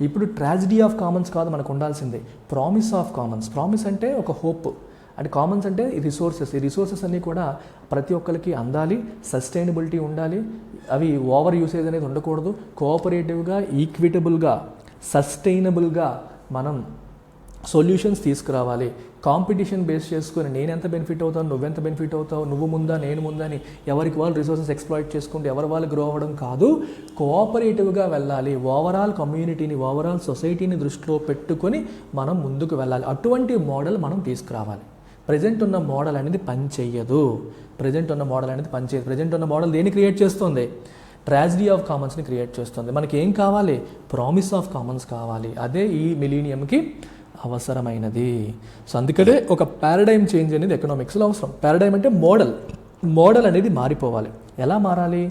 ఇప్పుడు tragedy of Commons కాదు మనకు ఉండాల్సిందే, promise of Commons. Promise అంటే ఒక హోప్, అంటే కామన్స్ అంటే ఈ రిసోర్సెస్. ఈ రిసోర్సెస్ అన్నీ కూడా ప్రతి ఒక్కరికి అందాలి, సస్టైనబిలిటీ ఉండాలి, అవి ఓవర్ యూసేజ్ అనేది ఉండకూడదు, కోఆపరేటివ్గా, ఈక్విటబుల్గా, సస్టైనబుల్గా మనం సొల్యూషన్స్ తీసుకురావాలి. కాంపిటీషన్ బేస్ చేసుకుని నేను ఎంత బెనిఫిట్ అవుతాను, నువ్వెంత బెనిఫిట్ అవుతావు, నువ్వు ముందా నేను ముందా అని ఎవరికి వాళ్ళు రిసోర్సెస్ ఎక్స్ప్లాయిట్ చేసుకుంటూ ఎవరి వాళ్ళు గ్రో అవ్వడం కాదు, కోఆపరేటివ్గా వెళ్ళాలి. ఓవరాల్ కమ్యూనిటీని, ఓవరాల్ సొసైటీని దృష్టిలో పెట్టుకొని మనం ముందుకు వెళ్ళాలి. అటువంటి మోడల్ మనం తీసుకురావాలి. ప్రజెంట్ ఉన్న మోడల్ అనేది పనిచేయదు. ప్రజెంట్ ఉన్న మోడల్ దేన్ని క్రియేట్ చేస్తుంది? ట్రాజడీ ఆఫ్ కామన్స్ని క్రియేట్ చేస్తుంది. మనకి ఏం కావాలి? ప్రామిస్ ఆఫ్ కామన్స్ కావాలి. అదే ఈ మిలీనియంకి అవసరమైనది. సో అందుకనే ఒక పారాడైమ్ చేంజ్ అనేది ఎకనామిక్స్లో అవసరం. పారాడైమ్ అంటే మోడల్ అనేది మారిపోవాలి. ఎలా మారాలి?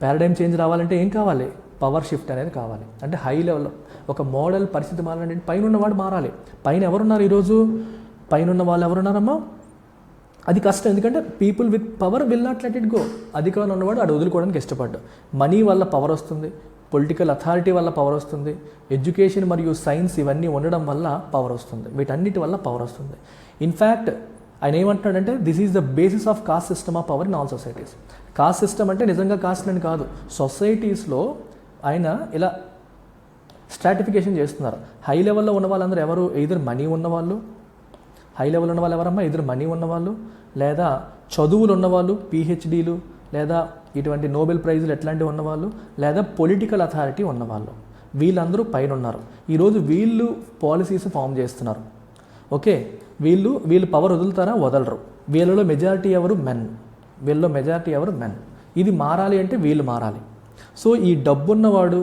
పారాడైమ్ చేంజ్ రావాలంటే ఏం కావాలి? పవర్ షిఫ్ట్ అనేది కావాలి. అంటే హై లెవెల్లో ఒక మోడల్ పరిస్థితి మారాలంటే పైన ఉన్నవాడు మారాలి. పైన ఎవరున్నారు ఈరోజు? పైన ఉన్న వాళ్ళు ఎవరున్నారమ్మా? అది కష్టం. ఎందుకంటే people with power will not let it go. అధికారంలో ఉన్నవాడు అది వదులుకోవడానికి ఇష్టపడ్డు. మనీ వల్ల పవర్ వస్తుంది, పొలిటికల్ అథారిటీ వల్ల పవర్ వస్తుంది, ఎడ్యుకేషన్ మరియు సైన్స్ ఇవన్నీ ఉండడం వల్ల పవర్ వస్తుంది, వీటన్నిటి వల్ల పవర్ వస్తుంది. ఇన్ఫ్యాక్ట్ ఆయన ఏమంటున్నాడంటే, this is the basis of cost system of power in all societies. Cost system అంటే నిజంగా కాస్ట్ అని కాదు, సొసైటీస్లో ఆయన ఇలా స్ట్రాటిఫికేషన్ చేస్తున్నారు. హై లెవెల్లో ఉన్న వాళ్ళందరూ ఎవరు? ఎయిదర్ మనీ ఉన్నవాళ్ళు. హై లెవెల్ ఉన్న వాళ్ళు ఎవరమ్మా? ఎదురు మనీ ఉన్నవాళ్ళు, లేదా చదువులు ఉన్నవాళ్ళు, పిహెచ్డీలు, లేదా ఇటువంటి నోబెల్ ప్రైజులు ఎట్లాంటివి ఉన్నవాళ్ళు, లేదా పొలిటికల్ అథారిటీ ఉన్నవాళ్ళు. వీళ్ళందరూ పైన ఉన్నారు. ఈరోజు వీళ్ళు పాలసీస్ ఫామ్ చేస్తున్నారు. ఓకే, వీళ్ళు పవర్ వదులుతారా? వదలరు. వీళ్ళలో మెజారిటీ ఎవరు? మెన్. ఇది మారాలి అంటే వీళ్ళు మారాలి. సో ఈ డబ్బున్నవాడు,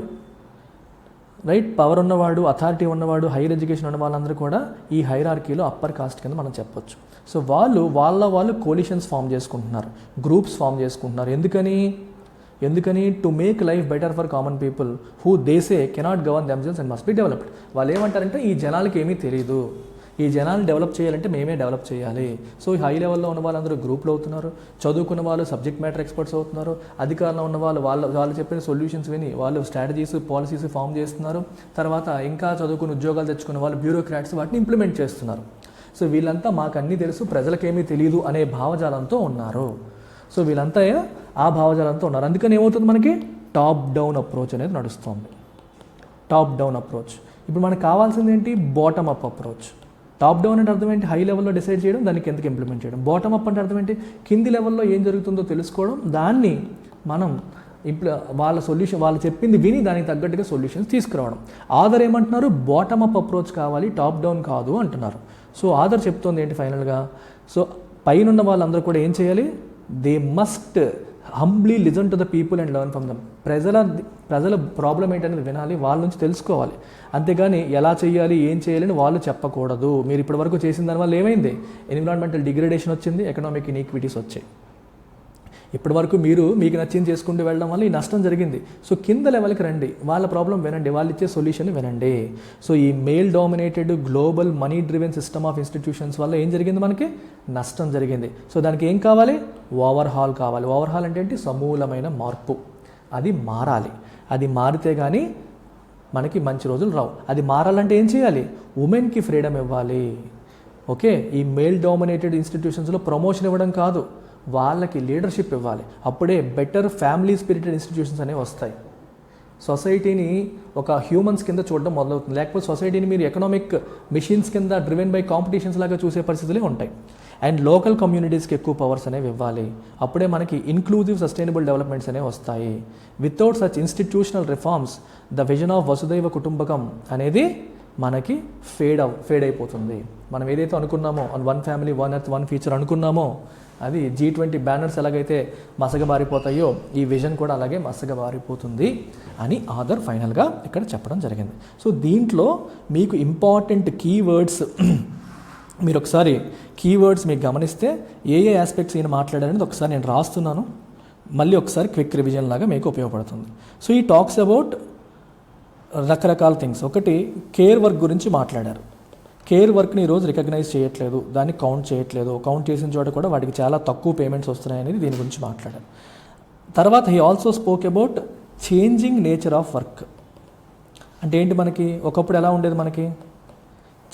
రైట్, పవర్ ఉన్నవాడు, అథారిటీ ఉన్నవాడు, హైయర్ ఎడ్యుకేషన్ ఉన్న వాళ్ళందరూ కూడా ఈ హైరార్కీలో అప్పర్ కాస్ట్ కింద మనం చెప్పొచ్చు. సో వాళ్ళు కోలిషన్స్ ఫామ్ చేసుకుంటున్నారు, గ్రూప్స్ ఫామ్ చేసుకుంటున్నారు. ఎందుకని to make life better for common people who they say cannot govern themselves and must be developed. వాళ్ళు ఏమంటారంటే, ఈ జనాలకి ఏమీ తెలియదు, ఈ జనాలను డెవలప్ చేయాలంటే మేమే డెవలప్ చేయాలి. సో ఈ హై లెవెల్లో ఉన్న వాళ్ళందరూ గ్రూప్లో అవుతున్నారు, చదువుకున్న వాళ్ళు సబ్జెక్ట్ మ్యాటర్ ఎక్స్పర్ట్స్ అవుతున్నారు, అధికారంలో ఉన్న వాళ్ళు చెప్పిన సొల్యూషన్స్ విని వాళ్ళు స్ట్రాటజీస్, పాలసీస్ ఫామ్ చేస్తున్నారు. తర్వాత ఇంకా చదువుకుని ఉద్యోగాలు తెచ్చుకున్న వాళ్ళు బ్యూరోక్రాట్స్ వాటిని ఇంప్లిమెంట్ చేస్తున్నారు. సో వీళ్ళంతా మాకు అన్నీ తెలుసు, ప్రజలకేమీ తెలియదు అనే భావజాలంతో ఉన్నారు. సో వీళ్ళంతా ఆ భావజాలంతో ఉన్నారు. అందుకని ఏమవుతుంది, మనకి టాప్ డౌన్ అప్రోచ్ అనేది నడుస్తుంది. Top down approach. ఇప్పుడు మనకు కావాల్సింది ఏంటి? Bottom up approach. Top down అంటే అర్థం ఏంటి? హై లెవెల్లో డిసైడ్ చేయడం, దానికి ఎందుకు ఇంప్లిమెంట్ చేయడం. బాటమ్ అప్ అంటే అర్థం ఏంటి? కింది లెవెల్లో ఏం జరుగుతుందో తెలుసుకోవడం, దాన్ని మనం వాళ్ళు చెప్పింది విని దానికి తగ్గట్టుగా సొల్యూషన్స్ తీసుకురావడం. ఆధర్ ఏమంటున్నారు? బాటమ్ అప్ అప్రోచ్ కావాలి, టాప్ డౌన్ కాదు అంటున్నారు. సో ఆధర్ చెప్తోంది ఏంటి ఫైనల్గా? సో పైనున్న వాళ్ళందరూ కూడా ఏం చేయాలి? They must humbly listen to the people and learn from them. ప్రజల ప్రాబ్లం ఏంటనేది వినాలి, వాళ్ళ నుంచి తెలుసుకోవాలి. అంతేగాని ఎలా చేయాలి, ఏం చేయాలని వాళ్ళు చెప్పకూడదు. మీరు ఇప్పటి వరకు చేసిన దానివల్ల ఏమైంది? ఎన్విరాన్మెంటల్ డిగ్రేడేషన్ వచ్చింది, ఎకనామిక్ ఇన్ఈక్విటీస్ వచ్చాయి. ఇప్పటి వరకు మీకు నచ్చింది చేసుకుంటూ వెళ్ళడం వల్ల ఈ నష్టం జరిగింది. సో కింద లెవెల్కి రండి, వాళ్ళ ప్రాబ్లం వినండి, వాళ్ళు ఇచ్చే సొల్యూషన్ వినండి. సో ఈ male dominated global money driven system of institutions వల్ల ఏం జరిగింది? మనకి నష్టం జరిగింది. సో దానికి ఏం కావాలి? ఓవర్హాల్ కావాలి. ఓవర్హాల్ అంటే ఏంటి? సమూలమైన మార్పు. అది మారాలి. అది మారితే కానీ మనకి మంచి రోజులు రావు. అది మారాలంటే ఏం చేయాలి? ఉమెన్కి ఫ్రీడమ్ ఇవ్వాలి. ఓకే, ఈ మేల్ డామినేటెడ్ ఇన్స్టిట్యూషన్స్లో ప్రమోషన్ ఇవ్వడం కాదు, వాళ్ళకి లీడర్షిప్ ఇవ్వాలి. అప్పుడే బెటర్ ఫ్యామిలీ స్పిరిటెడ్ ఇన్స్టిట్యూషన్స్ అనేవి వస్తాయి. సొసైటీని ఒక హ్యూమన్స్ కింద చూడడం మొదలవుతుంది. లేకపోతే సొసైటీని మీరు ఎకనామిక్ మిషన్స్ కింద డ్రివెన్ బై కాంపిటీషన్స్ లాగా చూసే పరిస్థితులే ఉంటాయి. అండ్ లోకల్ కమ్యూనిటీస్కి ఎక్కువ పవర్స్ అనేవి ఇవ్వాలి. అప్పుడే మనకి ఇన్క్లూజివ్ సస్టైనబుల్ డెవలప్మెంట్స్ అనేవి వస్తాయి. Without such institutional reforms the vision of వసుదైవ కుటుంబకం అనేది మనకి ఫేడ్ అయిపోతుంది. మనం ఏదైతే అనుకున్నామో one family one earth one future అనుకున్నామో అది G20 బ్యానర్స్ ఎలాగైతే మసగబారిపోతాయో ఈ విజన్ కూడా అలాగే మసగబారిపోతుంది అని ఆథర్ ఫైనల్గా ఇక్కడ చెప్పడం జరిగింది. సో దీంట్లో మీకు ఇంపార్టెంట్ కీవర్డ్స్ మీరు ఒకసారి కీవర్డ్స్ మీకు గమనిస్తే ఏ ఆస్పెక్ట్స్ ఈయన మాట్లాడారనేది ఒకసారి నేను రాస్తున్నాను, మళ్ళీ ఒకసారి క్విక్ రివిజన్ లాగా మీకు ఉపయోగపడుతుంది. సో ఈ టాక్స్ అబౌట్ రకరకాల థింగ్స్. ఒకటి కేర్ వర్క్ గురించి మాట్లాడారు. కేర్ వర్క్ని ఈరోజు రికగ్నైజ్ చేయట్లేదు, దాన్ని కౌంట్ చేయట్లేదు, కౌంట్ చేసిన చోట కూడా వాటికి చాలా తక్కువ పేమెంట్స్ వస్తున్నాయి అనేది దీని గురించి మాట్లాడారు. తర్వాత he also spoke about changing nature of work. అంటే ఏంటి, మనకి ఒకప్పుడు ఎలా ఉండేది, మనకి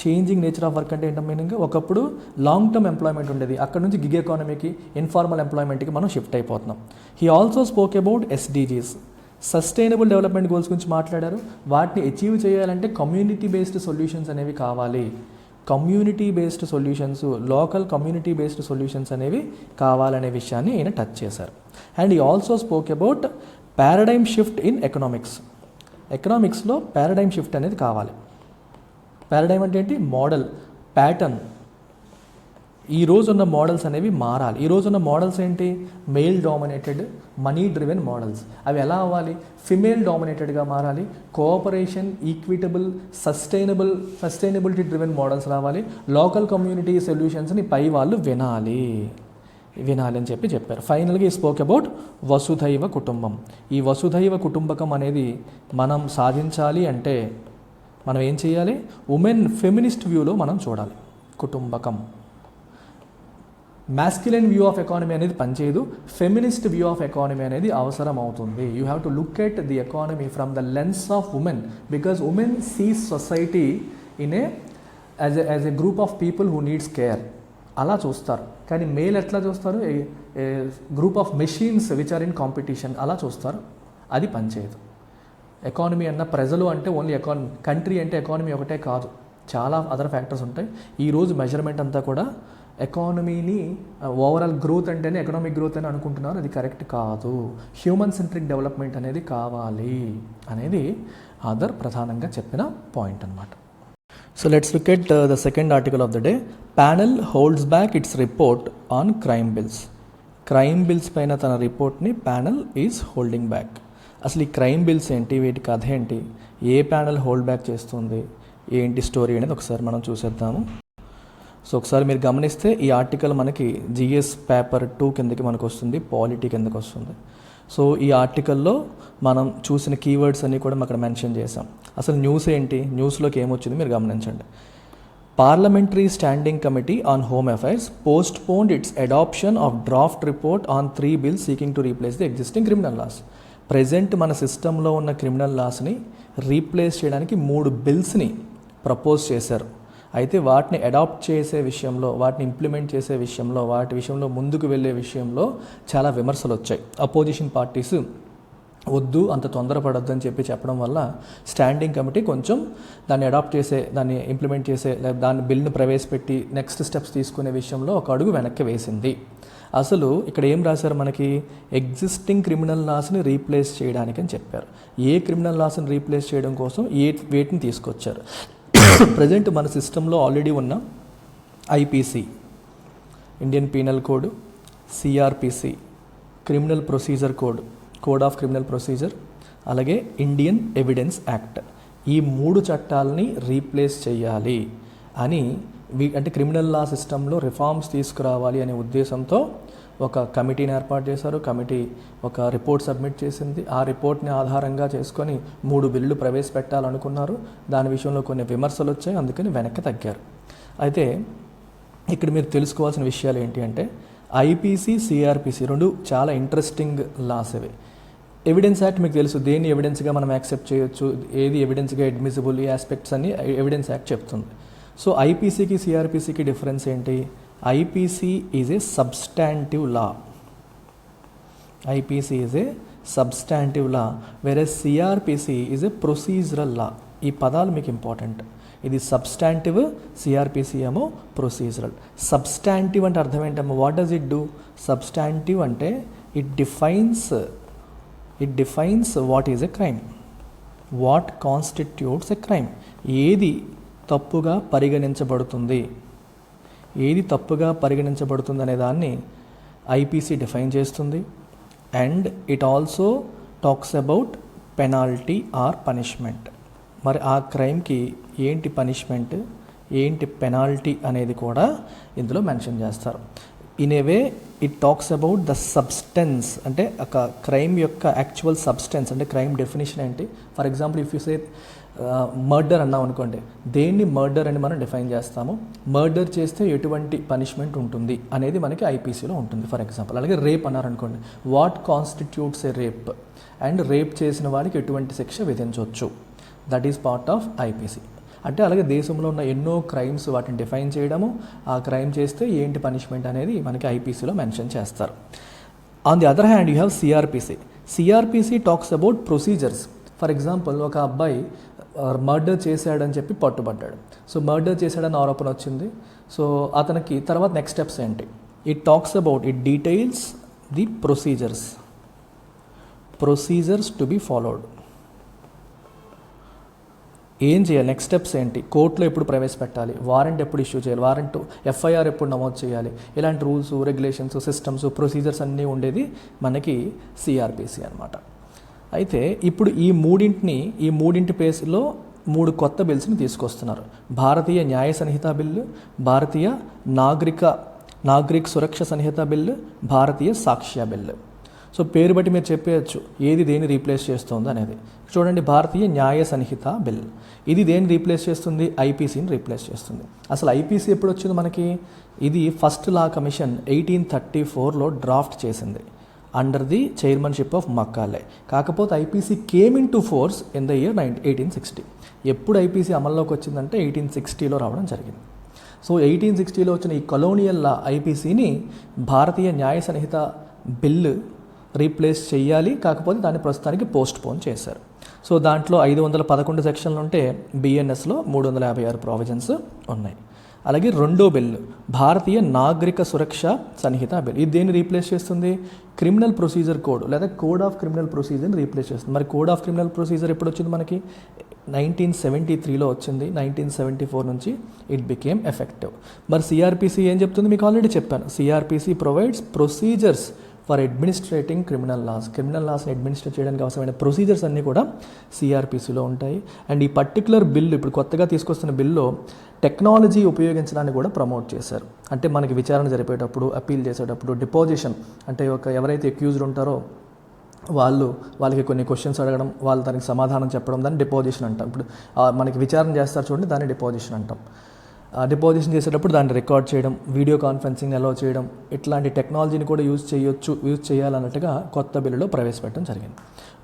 చేంజింగ్ నేచర్ ఆఫ్ వర్క్ అంటే ఏంటో మీనింగ్, ఒకప్పుడు లాంగ్ టర్మ్ ఎంప్లాయ్మెంట్ ఉండేది, అక్కడ నుంచి గిగ్ ఎకానమీకి ఇన్ఫార్మల్ ఎంప్లాయ్మెంట్కి మనం షిఫ్ట్ అయిపోతున్నాం. He also spoke about SDGs, sustainable development goals గురించి మాట్లాడారు. వాటిని అచీవ్ చేయాలంటే కమ్యూనిటీ బేస్డ్ సొల్యూషన్స్ అనేవి కావాలి. Community based solutions, local community based solutions అనేవి కావాలనే విషయాన్ని ఈయన టచ్ చేశారు. And he also spoke about paradigm shift in economics. ఎకనామిక్స్లో పారాడైమ్ షిఫ్ట్ అనేది కావాలి. పారాడైమ్ అంటే ఏంటి, మోడల్, ప్యాటర్న్. ఈ రోజున్న మోడల్స్ అనేవి మారాలి. ఈ రోజున్న మోడల్స్ ఏంటి, male dominated money driven models. అవి ఎలా అవ్వాలి, ఫిమేల్ డామినేటెడ్గా మారాలి. Cooperation, equitable, sustainability driven models రావాలి. లోకల్ కమ్యూనిటీ సొల్యూషన్స్ని పై వాళ్ళు వినాలి అని చెప్పారు. ఫైనల్గా ఈ స్పోక్ అబౌట్ వసుధైవ కుటుంబం. ఈ వసుధైవ కుటుంబకం అనేది మనం సాధించాలి అంటే మనం ఏం చేయాలి, ఉమెన్ ఫెమినిస్ట్ వ్యూలో మనం చూడాలి. కుటుంబకం మ్యాస్క్యులైన్ వ్యూ ఆఫ్ ఎకానమీ అనేది పనిచేయదు, ఫెమినిస్ట్ వ్యూ ఆఫ్ ఎకానమీ అనేది అవసరం అవుతుంది. You have to look at the economy from the lens of women, because women sees society in as a group of people who needs care. అలా చూస్తారు. కానీ male ఎట్లా చూస్తారు, group of machines which are in competition అలా చూస్తారు. అది పనిచేయదు. Economy అన్న ప్రజలు అంటే ఓన్లీ ఎకానమీ, కంట్రీ అంటే ఎకానమీ ఒకటే కాదు, చాలా అదర్ ఫ్యాక్టర్స్ ఉంటాయి. ఈరోజు మెజర్మెంట్ అంతా కూడా ఎకానమీని ఓవరాల్ గ్రోత్ అంటేనే ఎకనామిక్ గ్రోత్ అని అనుకుంటున్నారు. అది కరెక్ట్ కాదు. హ్యూమన్ సెంట్రిక్ డెవలప్మెంట్ అనేది కావాలి అనేది ఆథర్ ప్రధానంగా చెప్పిన పాయింట్ అనమాట. So let's look at the second article of the day. Panel holds back it's report on crime bills. Crime bills పైన తన రిపోర్ట్ని ప్యానెల్ ఈజ్ హోల్డింగ్ బ్యాక్. అసలు ఈ క్రైమ్ బిల్స్ ఏంటి, వీటి కథ ఏంటి, ఏ ప్యానెల్ హోల్డ్ బ్యాక్ చేస్తుంది, ఏంటి స్టోరీ అనేది ఒకసారి మనం చూసేద్దాము. సో ఒకసారి మీరు గమనిస్తే ఈ ఆర్టికల్ మనకి GS పేపర్ 2 కిందకి మనకు వస్తుంది, పాలిటీ కిందకి వస్తుంది. సో ఈ ఆర్టికల్లో మనం చూసిన కీవర్డ్స్ అన్నీ కూడా అక్కడ మెన్షన్ చేసాం. అసలు న్యూస్ ఏంటి, న్యూస్లోకి ఏమొచ్చింది మీరు గమనించండి. Parliamentary standing committee on home affairs postponed its adoption of draft report on 3 bills seeking to replace the existing criminal laws. Present మన సిస్టంలో ఉన్న క్రిమినల్ లాస్ని రీప్లేస్ చేయడానికి 3 బిల్స్ని ప్రపోజ్ చేశారు. అయితే వాటిని అడాప్ట్ చేసే విషయంలో, వాటిని ఇంప్లిమెంట్ చేసే విషయంలో, వాటి విషయంలో ముందుకు వెళ్ళే విషయంలో చాలా విమర్శలు వచ్చాయి. అపోజిషన్ పార్టీస్ వద్దు, అంత తొందరపడద్దు అని చెప్పడం వల్ల స్టాండింగ్ కమిటీ కొంచెం దాన్ని అడాప్ట్ చేసే, దాన్ని ఇంప్లిమెంట్ చేసే, దాని బిల్ను ప్రవేశపెట్టి నెక్స్ట్ స్టెప్స్ తీసుకునే విషయంలో ఒక అడుగు వెనక్కి వేసింది. అసలు ఇక్కడ ఏం రాశారు, మనకి ఎగ్జిస్టింగ్ క్రిమినల్ లాస్ని రీప్లేస్ చేయడానికి అని చెప్పారు. ఏ క్రిమినల్ లాస్ని రీప్లేస్ చేయడం కోసం వేటిని తీసుకొచ్చారు. ప్రజెంట్ మన సిస్టంలో ఆల్రెడీ ఉన్న IPC, Indian penal code, CRPC, criminal procedure code of criminal procedure, అలాగే ఇండియన్ ఎవిడెన్స్ యాక్ట్, ఈ 3 చట్టాలని రీప్లేస్ చేయాలి అని, అంటే క్రిమినల్ లా సిస్టంలో రిఫార్మ్స్ తీసుకురావాలి అనే ఉద్దేశంతో ఒక కమిటీని ఏర్పాటు చేశారు. కమిటీ ఒక రిపోర్ట్ సబ్మిట్ చేసింది. ఆ రిపోర్ట్ని ఆధారంగా చేసుకొని 3 బిల్లులు ప్రవేశపెట్టాలనుకున్నారు. దాని విషయంలో కొన్ని విమర్శలు వచ్చాయి, అందుకని వెనక్కి తగ్గారు. అయితే ఇక్కడ మీరు తెలుసుకోవాల్సిన విషయాలు ఏంటి అంటే, IPC, CRPC 2 చాలా ఇంట్రెస్టింగ్ లాస్ ఇవి. ఎవిడెన్స్ యాక్ట్ మీకు తెలుసు, దేన్ని ఎవిడెన్స్గా మనం యాక్సెప్ట్ చేయొచ్చు, ఏది ఎవిడెన్స్గా అడ్మిసిబుల్, ఈ ఆస్పెక్ట్స్ అన్ని ఎవిడెన్స్ యాక్ట్ చెప్తుంది. సో ఐపీసీకి సిఆర్పిసికి డిఫరెన్స్ ఏంటి? IPC is a substantive law. IPC is a substantive law, వేరే CrPC is a procedural law. ఈ పదాలు మీకు ఇంపార్టెంట్. ఇది సబ్స్టాంటివ్, సిఆర్పిసి ఏమో ప్రొసీజరల్. సబ్స్టాంటివ్ అంటే అర్థం ఏంటమ్మా? What does it do? Substantive అంటే it defines what is a crime, what constitutes a crime. ఏది తప్పుగా పరిగణించబడుతుంది, ఏది తప్పుగా పరిగణించబడుతుంది అనే దాన్ని ఐపీసీ డిఫైన్ చేస్తుంది. And it also talks about penalty or punishment. మరి ఆ క్రైమ్కి ఏంటి పనిష్మెంట్, ఏంటి పెనాల్టీ అనేది కూడా ఇందులో మెన్షన్ చేస్తారు. In a way it talks about the substance, అంటే ఒక క్రైమ్ యొక్క యాక్చువల్ సబ్స్టెన్స్, అంటే క్రైమ్ డెఫినేషన్ ఏంటి. For example if you say murder అన్నాం అనుకోండి, దేన్ని మర్డర్ అని మనం డిఫైన్ చేస్తాము, మర్డర్ చేస్తే ఎటువంటి పనిష్మెంట్ ఉంటుంది అనేది మనకి ఐపీసీలో ఉంటుంది. ఫర్ ఎగ్జాంపుల్ అలాగే రేప్ అన్నారనుకోండి, what constitutes a rape, and rape చేసిన వాడికి ఎటువంటి శిక్ష విధించవచ్చు. That is part of IPC. అంటే అలాగే దేశంలో ఉన్న ఎన్నో క్రైమ్స్ వాటిని డిఫైన్ చేయడము, ఆ క్రైమ్ చేస్తే ఏంటి పనిష్మెంట్ అనేది మనకి ఐపీసీలో మెన్షన్ చేస్తారు. On the other hand you have CrPC. CrPC talks about procedures. For example ఒక అబ్బాయి మర్డర్ చేశాడని చెప్పి పట్టుబడ్డాడు. సో మర్డర్ చేశాడని ఆరోపణ వచ్చింది. సో అతనికి తర్వాత నెక్స్ట్ స్టెప్స్ ఏంటి? It talks about, it details the procedures to be followed. ఏం చేయాలి, నెక్స్ట్ స్టెప్స్ ఏంటి, కోర్టులో ఎప్పుడు ప్రవేశపెట్టాలి, వారెంట్ ఎప్పుడు ఇష్యూ చేయాలి, వారెంట్ ఎఫ్ఐఆర్ ఎప్పుడు నమోదు చేయాలి, ఇలాంటి రూల్స్, రెగ్యులేషన్స్, సిస్టమ్స్, ప్రొసీజర్స్ అన్నీ ఉండేది మనకి సిఆర్పిసి అనమాట. అయితే ఇప్పుడు ఈ మూడింటి ప్లేస్లో 3 కొత్త బిల్స్ని తీసుకొస్తున్నారు. భారతీయ న్యాయ సంహిత బిల్లు, భారతీయ నాగరిక సురక్ష సంహిత బిల్లు, భారతీయ సాక్ష్య బిల్లు. సో పేరు బట్టి మీరు చెప్పేయచ్చు ఏది దేన్ని రీప్లేస్ చేస్తుంది అనేది. చూడండి, భారతీయ న్యాయ సంహిత బిల్, ఇది దేన్ని రీప్లేస్ చేస్తుంది? ఐపీసీని రీప్లేస్ చేస్తుంది. అసలు ఐపీసీ ఎప్పుడు వచ్చింది మనకి? ఇది ఫస్ట్ లా కమిషన్ 1834లో డ్రాఫ్ట్ చేసింది అండర్ ది చైర్మన్షిప్ ఆఫ్ మక్కాలే. కాకపోతే IPC came in to force in the year 1860. ఎప్పుడు ఐపీసీ అమల్లోకి వచ్చిందంటే 1860లో రావడం జరిగింది. సో 1860లో వచ్చిన ఈ కొలోనియల్ లా ఐపీసీని భారతీయ న్యాయ సంహిత బిల్లు రీప్లేస్ చేయాలి. కాకపోతే దాన్ని ప్రస్తుతానికి పోస్ట్ పోన్ చేశారు. సో దాంట్లో 511 సెక్షన్లు ఉంటే బిఎన్ఎస్లో 356 ప్రావిజన్స్ ఉన్నాయి. అలాగే రెండో బిల్లు భారతీయ నాగరిక సురక్ష సంహిత బిల్, ఇది దేన్ని రీప్లేస్ చేస్తుంది? క్రిమినల్ ప్రొసీజర్ కోడ్ లేదా కోడ్ ఆఫ్ క్రిమినల్ ప్రొసీజర్ని రీప్లేస్ చేస్తుంది. మరి కోడ్ ఆఫ్ క్రిమినల్ ప్రొసీజర్ ఎప్పుడు వచ్చింది మనకి? 1973లో వచ్చింది. 1974 నుంచి ఇట్ బికేమ్ ఎఫెక్టివ్. మరి సిఆర్పిసి ఏం చెప్తుంది? మీకు ఆల్రెడీ చెప్పాను. CrPC provides procedures for administrating criminal లాస్ని అడ్మినిస్ట్రేట్ చేయడానికి అవసరమైన ప్రొసీజర్స్ అన్నీ కూడా సిఆర్పిసిలో ఉంటాయి. అండ్ ఈ పర్టికులర్ బిల్లు, ఇప్పుడు కొత్తగా తీసుకొస్తున్న బిల్లులో టెక్నాలజీ ఉపయోగించడాన్ని కూడా ప్రమోట్ చేశారు. అంటే మనకి విచారణ జరిపేటప్పుడు, అప్పీల్ చేసేటప్పుడు డిపోజిషన్, అంటే ఎవరైతే అక్యూజ్డ్ ఉంటారో వాళ్ళకి కొన్ని క్వశ్చన్స్ అడగడం, వాళ్ళు దానికి సమాధానం చెప్పడం, దాన్ని డిపోజిషన్ అంటాం. ఇప్పుడు మనకి విచారణ చేస్తారు చూడండి, దాన్ని డిపోజిషన్ అంటాం. డిపోజిషన్ చేసేటప్పుడు దాన్ని రికార్డ్ చేయడం, వీడియో కాన్ఫరెన్సింగ్ అలౌ చేయడం, ఇట్లాంటి టెక్నాలజీని కూడా యూజ్ చేయాలన్నట్టుగా కొత్త బిల్లులో ప్రవేశపెట్టడం జరిగింది.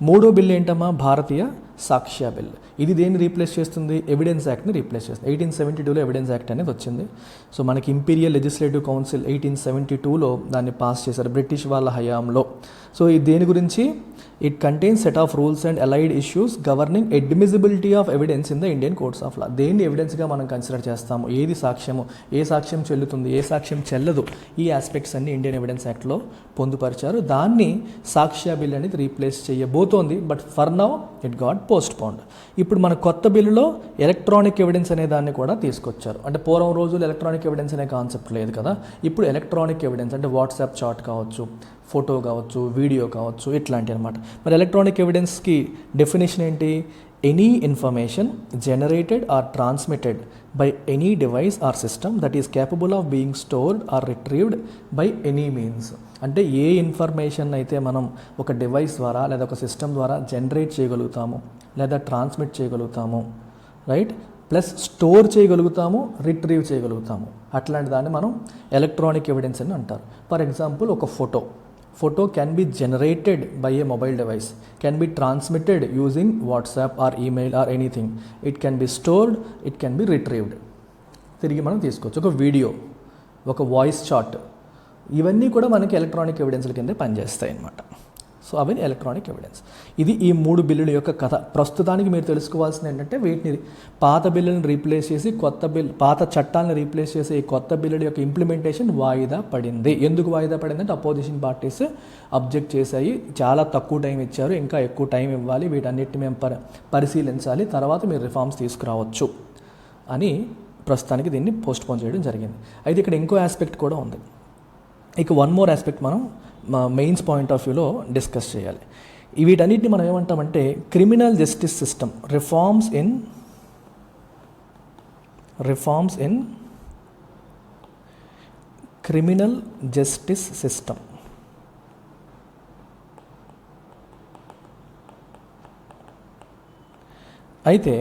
మూడో బిల్లు ఏంటమ్మా? భారతీయ సాక్ష్య బిల్. ఇది దేన్ని రీప్లేస్ చేస్తుంది? ఎవిడెన్స్ యాక్ట్ని రీప్లేస్ చేస్తుంది. 1872లో ఎవిడెన్స్ యాక్ట్ అనేది వచ్చింది. సో మనకి ఇంపీరియల్ లెజిస్లేటివ్ కౌన్సిల్ 1872లో దాన్ని పాస్ చేశారు, బ్రిటిష్ వాళ్ళ హయాంలో. సో ఇది దేని గురించి? It contains set of rules and allied issues governing admissibility of evidence in the Indian courts of law. దేన్ని ఎవిడెన్స్గా మనం కన్సిడర్ చేస్తాము, ఏది సాక్ష్యము, ఏ సాక్ష్యం చెల్లుతుంది, ఏ సాక్ష్యం చెల్లదు, ఈ ఆస్పెక్ట్స్ అన్ని ఇండియన్ ఎవిడెన్స్ యాక్ట్లో పొందుపరిచారు. దాన్ని సాక్ష్య బిల్ అనేది రీప్లేస్ చేయబోతోంది. But for now it got postponed. ఇప్పుడు మన కొత్త బిల్లులో ఎలక్ట్రానిక్ ఎవిడెన్స్ అనే దాన్ని కూడా తీసుకొచ్చారు. అంటే పూర్వం రోజులు ఎలక్ట్రానిక్ ఎవిడెన్స్ అనే కాన్సెప్ట్ లేదు కదా. ఇప్పుడు ఎలక్ట్రానిక్ ఎవిడెన్స్ అంటే వాట్సాప్ చాట్ కావచ్చు, ఫోటో కావచ్చు, వీడియో కావచ్చు, ఇట్లాంటి అనమాట. మరి ఎలక్ట్రానిక్ ఎవిడెన్స్కి డెఫినేషన్ ఏంటి? Any information generated or transmitted by any device or system that is capable of being stored or retrieved by any means. అంటే ఏ ఇన్ఫర్మేషన్ అయితే మనం ఒక డివైస్ ద్వారా లేదా ఒక సిస్టమ్ ద్వారా జనరేట్ చేయగలుగుతాము, లేదా ట్రాన్స్మిట్ చేయగలుగుతాము, రైట్, ప్లస్ స్టోర్ చేయగలుగుతాము, రిట్రీవ్ చేయగలుగుతాము, అట్లాంటి దాన్ని మనం ఎలక్ట్రానిక్ ఎవిడెన్స్ అని అంటారు. ఫర్ ఎగ్జాంపుల్, ఒక photo can be generated by a mobile device, can be transmitted using WhatsApp or email or anything. It can be stored, it can be retrieved. తిరిగి మనం తీసుకోవచ్చు. ఒక వీడియో, ఒక వాయిస్ చాట్, ఇవన్నీ కూడా మనకి ఎలక్ట్రానిక్ ఎవిడెన్స్ల కింద పనిచేస్తాయి అన్నమాట. సో అవి ఎలక్ట్రానిక్ ఎవిడెన్స్. ఇది ఈ 3 బిల్లుల యొక్క కథ. ప్రస్తుతానికి మీరు తెలుసుకోవాల్సింది ఏంటంటే వీటిని పాత బిల్లులను రీప్లేస్ చేసి పాత చట్టాలను రీప్లేస్ చేసి ఈ కొత్త బిల్లుల యొక్క ఇంప్లిమెంటేషన్ వాయిదా పడింది. ఎందుకు వాయిదా పడిందంటే అపోజిషన్ పార్టీస్ అబ్జెక్ట్ చేశాయి, చాలా తక్కువ టైం ఇచ్చారు, ఇంకా ఎక్కువ టైం ఇవ్వాలి, వీటన్నిటిని మేము పరిశీలించాలి, తర్వాత మీరు రిఫార్మ్స్ తీసుకురావచ్చు అని ప్రస్తుతానికి దీన్ని పోస్ట్పోన్ చేయడం జరిగింది. అయితే ఇక్కడ ఇంకో ఆస్పెక్ట్ కూడా ఉంది. ఇక వన్ మోర్ ఆస్పెక్ట్ మనం మెయిన్స్ పాయింట్ ఆఫ్ వ్యూలో డిస్కస్ చేయాలి. వీటన్నిటిని మనం ఏమంటామంటే criminal justice system, reforms in criminal justice system. అయితే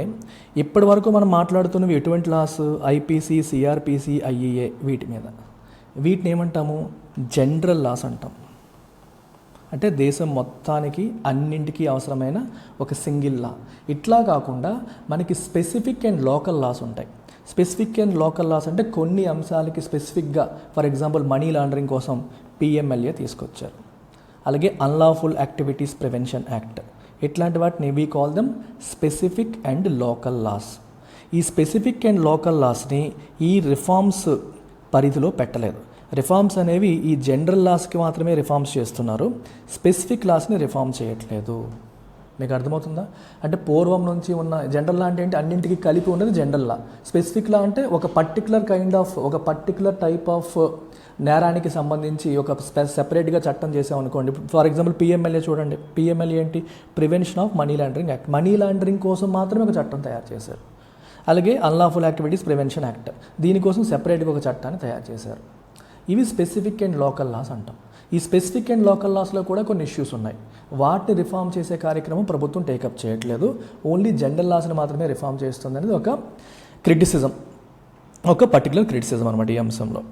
ఇప్పటి వరకు మనం మాట్లాడుతున్నవి ఎటువంటి లాస్? ఐపీసీ, సిఆర్పిసి, ఐఈఏ, వీటి మీద. వీటిని ఏమంటాము? జనరల్ లాస్ అంటాం. అంటే దేశం మొత్తానికి అన్నింటికీ అవసరమైన ఒక సింగిల్ లా. ఇట్లా కాకుండా మనకి స్పెసిఫిక్ అండ్ లోకల్ లాస్ ఉంటాయి. స్పెసిఫిక్ అండ్ లోకల్ లాస్ అంటే కొన్ని అంశాలకి స్పెసిఫిక్గా, ఫర్ ఎగ్జాంపుల్ మనీ లాండరింగ్ కోసం పిఎంఎల్ఏ తీసుకొచ్చారు. అలాగే అన్లాఫుల్ యాక్టివిటీస్ ప్రివెన్షన్ యాక్ట్, ఇట్లాంటి వాటిని we call them specific and local loss. ఈ స్పెసిఫిక్ అండ్ లోకల్ లాస్ని ఈ రిఫార్మ్స్ పరిధిలో పెట్టలేదు. రిఫార్మ్స్ అనేవి ఈ జనరల్ లాస్కి మాత్రమే రిఫార్మ్స్ చేస్తున్నారు, స్పెసిఫిక్ లాస్ని రిఫార్మ్ చేయట్లేదు. మీకు అర్థమవుతుందా? అంటే పూర్వం నుంచి ఉన్న జనరల్ లా అంటే ఏంటి? అన్నింటికి కలిపి ఉన్నది జనరల్ లా. స్పెసిఫిక్ లా అంటే ఒక పర్టికులర్ టైప్ ఆఫ్ నేరానికి సంబంధించి ఒక సెపరేట్గా చట్టం చేసామనుకోండి. ఫర్ ఎగ్జాంపుల్ పిఎంఎల్ఏ చూడండి. పిఎంఎల్ఏ ఏంటి? Prevention of money laundering act. Money laundering కోసం మాత్రమే ఒక చట్టం తయారు చేశారు. అలాగే అన్లాఫుల్ యాక్టివిటీస్ ప్రివెన్షన్ యాక్ట్, దీనికోసం సెపరేట్గా ఒక చట్టాన్ని తయారు చేశారు. ఇవి స్పెసిఫిక్ అండ్ లోకల్ లాస్ అంటాం. ఈ స్పెసిఫిక్ అండ్ లోకల్ లాస్లో కూడా కొన్ని ఇష్యూస్ ఉన్నాయి. వాటిని రిఫార్మ్ చేసే కార్యక్రమం ప్రభుత్వం టేకప్ చేయట్లేదు. ఓన్లీ జనరల్ లాస్ని మాత్రమే రిఫార్మ్ చేస్తుంది అనేది ఒక క్రిటిసిజం, ఒక పర్టికులర్ క్రిటిసిజం అనమాట ఈ అంశంలో.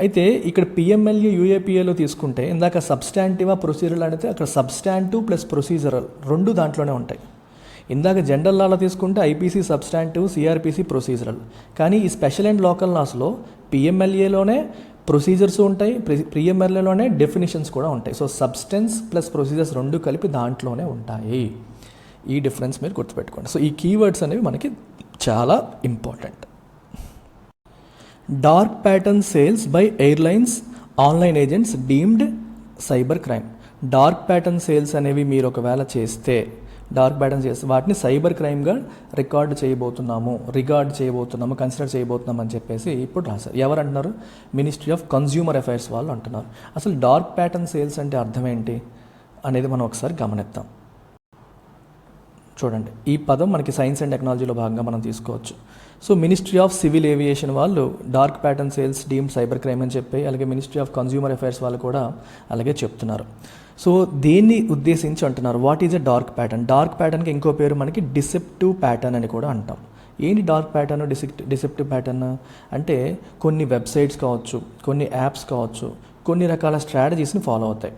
అయితే ఇక్కడ పిఎంఎల్ఏ, యూఏపీఏలో తీసుకుంటే ఇందాక సబ్స్టాంటివా ప్రొసీజరల్ అనేది అక్కడ సబ్స్టాంటివ్ ప్లస్ ప్రొసీజరల్ రెండు దాంట్లోనే ఉంటాయి. ఇందాక జనరల్ లాలో తీసుకుంటే ఐపీసీ సబ్స్టాంటివ్, సిఆర్పిసి ప్రొసీజరల్. కానీ ఈ స్పెషల్ అండ్ లోకల్ లాస్లో పిఎంఎల్ఏలోనే ప్రొసీజర్స్ ఉంటాయి, పిఎంఎల్ఏలోనే డెఫినిషన్స్ కూడా ఉంటాయి. సో సబ్స్టెన్స్ ప్లస్ ప్రొసీజర్స్ రెండు కలిపి దాంట్లోనే ఉంటాయి. ఈ డిఫరెన్స్ మీరు గుర్తుపెట్టుకోండి. సో ఈ కీవర్డ్స్ అనేవి మనకి చాలా important. Dark pattern sales by airlines, online agents deemed cyber crime. Dark pattern sales అనేవి మీరు ఒకవేళ చేస్తే, వాటిని సైబర్ క్రైమ్గా రికార్డ్ చేయబోతున్నాము, కన్సిడర్ చేయబోతున్నాము అని చెప్పేసి ఇప్పుడు రాశారు. ఎవరు అంటున్నారు? మినిస్ట్రీ ఆఫ్ కన్జ్యూమర్ అఫైర్స్ వాళ్ళు అంటున్నారు. అసలు డార్క్ ప్యాటర్న్ సేల్స్ అంటే అర్థం ఏంటి అనేది మనం ఒకసారి గమనిద్దాం. చూడండి, ఈ పదం మనకి సైన్స్ అండ్ టెక్నాలజీలో భాగంగా మనం తీసుకోవచ్చు. So ministry of civil aviation వాళ్ళు dark pattern sales deemed cyber crime అని చెప్పి, అలాగే మినిస్ట్రీ ఆఫ్ కన్జ్యూమర్ అఫైర్స్ వాళ్ళు కూడా అలాగే చెప్తున్నారు. సో దేన్ని ఉద్దేశించి అంటున్నారు? What is a dark pattern? Dark ప్యాటర్న్కి ఇంకో పేరు మనకి డిసెప్టివ్ ప్యాటర్న్ అని కూడా అంటాం. ఏంటి డార్క్ ప్యాటర్న్, డిసెప్టివ్ ప్యాటర్న్ అంటే కొన్ని వెబ్సైట్స్ కావచ్చు, కొన్ని యాప్స్ కావచ్చు, కొన్ని రకాల స్ట్రాటజీస్ని ఫాలో అవుతాయి.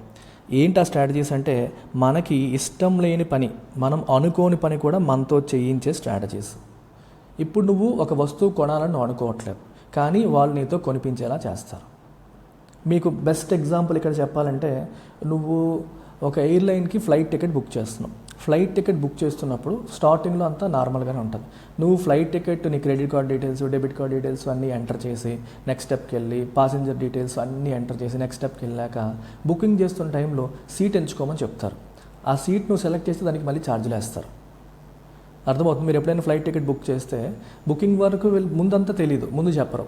ఏంటి ఆ స్ట్రాటజీస్ అంటే మనకి ఇష్టం లేని పని, మనం అనుకోని పని కూడా మనతో చేయించే స్ట్రాటజీస్. ఇప్పుడు నువ్వు ఒక వస్తువు కొనాలని అనుకోవట్లేదు, కానీ వాళ్ళు నీతో కొనిపించేలా చేస్తారు. మీకు బెస్ట్ ఎగ్జాంపుల్ ఇక్కడ చెప్పాలంటే, నువ్వు ఒక ఎయిర్లైన్కి ఫ్లైట్ టికెట్ బుక్ చేస్తున్నావు. ఫ్లైట్ టికెట్ బుక్ చేస్తున్నప్పుడు స్టార్టింగ్లో అంతా నార్మల్గానే ఉంటుంది. నువ్వు ఫ్లైట్ టికెట్, నీ credit card details, debit card details అన్నీ ఎంటర్ చేసి నెక్స్ట్ స్టెప్కి వెళ్ళి, పాసెంజర్ డీటెయిల్స్ అన్నీ ఎంటర్ చేసి నెక్స్ట్ స్టెప్కి వెళ్ళాక బుకింగ్ చేస్తున్న టైంలో సీట్ ఎంచుకోమని చెప్తారు. ఆ సీట్ నువ్వు సెలెక్ట్ చేస్తే దానికి మళ్ళీ ఛార్జీలు వేస్తారు. అర్థమవుతుంది? మీరు ఎప్పుడైనా ఫ్లైట్ టికెట్ బుక్ చేస్తే బుకింగ్ వరకు ముందంతా తెలీదు, ముందు చెప్పరు.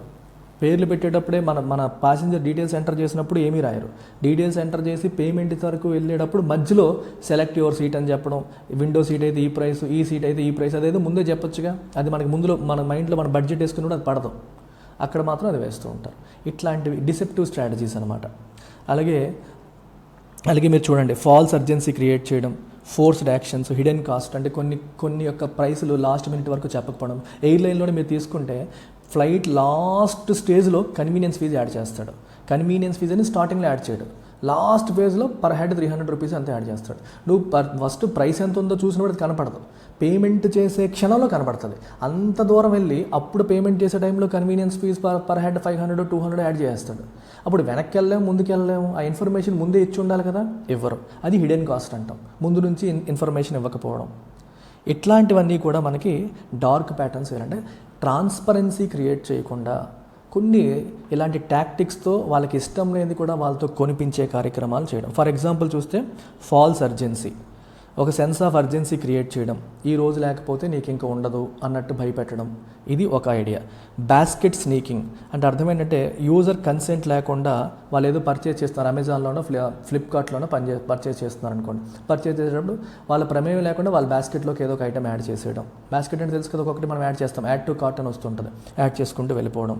పేర్లు పెట్టేటప్పుడే మన ప్యాసింజర్ డీటెయిల్స్ ఎంటర్ చేసినప్పుడు ఏమీ రాయరు. డీటెయిల్స్ ఎంటర్ చేసి పేమెంట్ వరకు వెళ్ళేటప్పుడు మధ్యలో సెలెక్ట్ యువర్ సీట్ అని చెప్పడం, విండో సీట్ అయితే ఈ ప్రైస్, ఈ సీట్ అయితే ఈ ప్రైస్, అదేదో ముందే చెప్పొచ్చుగా. అది మనకి ముందులో మన మైండ్లో మన బడ్జెట్ వేసుకుని కూడా అది పడదు, అక్కడ మాత్రం అది వేస్తూ ఉంటారు. ఇట్లాంటివి డిసెప్టివ్ స్ట్రాటజీస్ అనమాట. అలాగే మీరు చూడండి, ఫాల్స్ అర్జెన్సీ క్రియేట్ చేయడం, ఫోర్స్డ్ యాక్షన్స్, హిడెన్ కాస్ట్ అంటే కొన్ని యొక్క ప్రైసులు లాస్ట్ మినిట్ వరకు చెప్పకపోవడం. ఎయిర్లైన్లోనే మీరు తీసుకుంటే ఫ్లైట్ లాస్ట్ స్టేజ్లో కన్వీనియన్స్ ఫీజు యాడ్ చేస్తాడు. కన్వీనియన్స్ ఫీజు అని స్టార్టింగ్లో యాడ్ చేయడు, లాస్ట్ ఫేజ్లో పర్ హెడ్ 300 రూపీస్ అంతే యాడ్ చేస్తాడు. నువ్వు ఫస్ట్ ప్రైస్ ఎంత ఉందో చూసినప్పుడు అది కనపడదు, పేమెంట్ చేసే క్షణంలో కనపడుతుంది. అంత దూరం వెళ్ళి అప్పుడు పేమెంట్ చేసే టైంలో convenience fees per head 500 200 add చేస్తాడు. అప్పుడు వెనక్కి వెళ్ళలేము, ముందుకు వెళ్ళలేము. ఆ ఇన్ఫర్మేషన్ ముందే ఇచ్చి ఉండాలి కదా, ఇవ్వరు. అది హిడెన్ కాస్ట్ అంటాం, ముందు నుంచి ఇన్ఫర్మేషన్ ఇవ్వకపోవడం. ఇట్లాంటివన్నీ కూడా మనకి డార్క్ ప్యాటర్న్స్. ఏంటంటే ట్రాన్స్పరెన్సీ క్రియేట్ చేయకుండా కొన్ని ఇలాంటి టాక్టిక్స్తో వాళ్ళకి ఇష్టం లేనిది కూడా వాళ్ళతో కొనిపించే కార్యక్రమాలు చేయడం. ఫర్ ఎగ్జాంపుల్ చూస్తే ఫాల్స్ అర్జెన్సీ, ఒక సెన్స్ ఆఫ్ అర్జెన్సీ క్రియేట్ చేయడం, ఈ రోజు లేకపోతే నీకు ఇంకా ఉండదు అన్నట్టు భయపెట్టడం, ఇది ఒక ఐడియా. బాస్కెట్ స్నీకింగ్ అంటే అర్థం ఏంటంటే యూజర్ కన్సెంట్ లేకుండా వాళ్ళు ఏదో పర్చేస్ చేస్తున్నారు, అమెజాన్లోనో ఫ్లిప్కార్ట్లోనో పర్చేస్ చేస్తున్నారు అనుకోండి. పర్చేస్ చేసేటప్పుడు వాళ్ళ ప్రమేయం లేకుండా వాళ్ళ బాస్కెట్లోకి ఏదో ఒక ఐటమ్ యాడ్ చేసేయడం. బాస్కెట్ అంటే తెలుసు కదా, ఒక్కొక్కటి మనం యాడ్ చేస్తాం, యాడ్ టు కార్ట్ అని వస్తుంటుంది, యాడ్ చేసుకుంటూ వెళ్ళిపోవడం.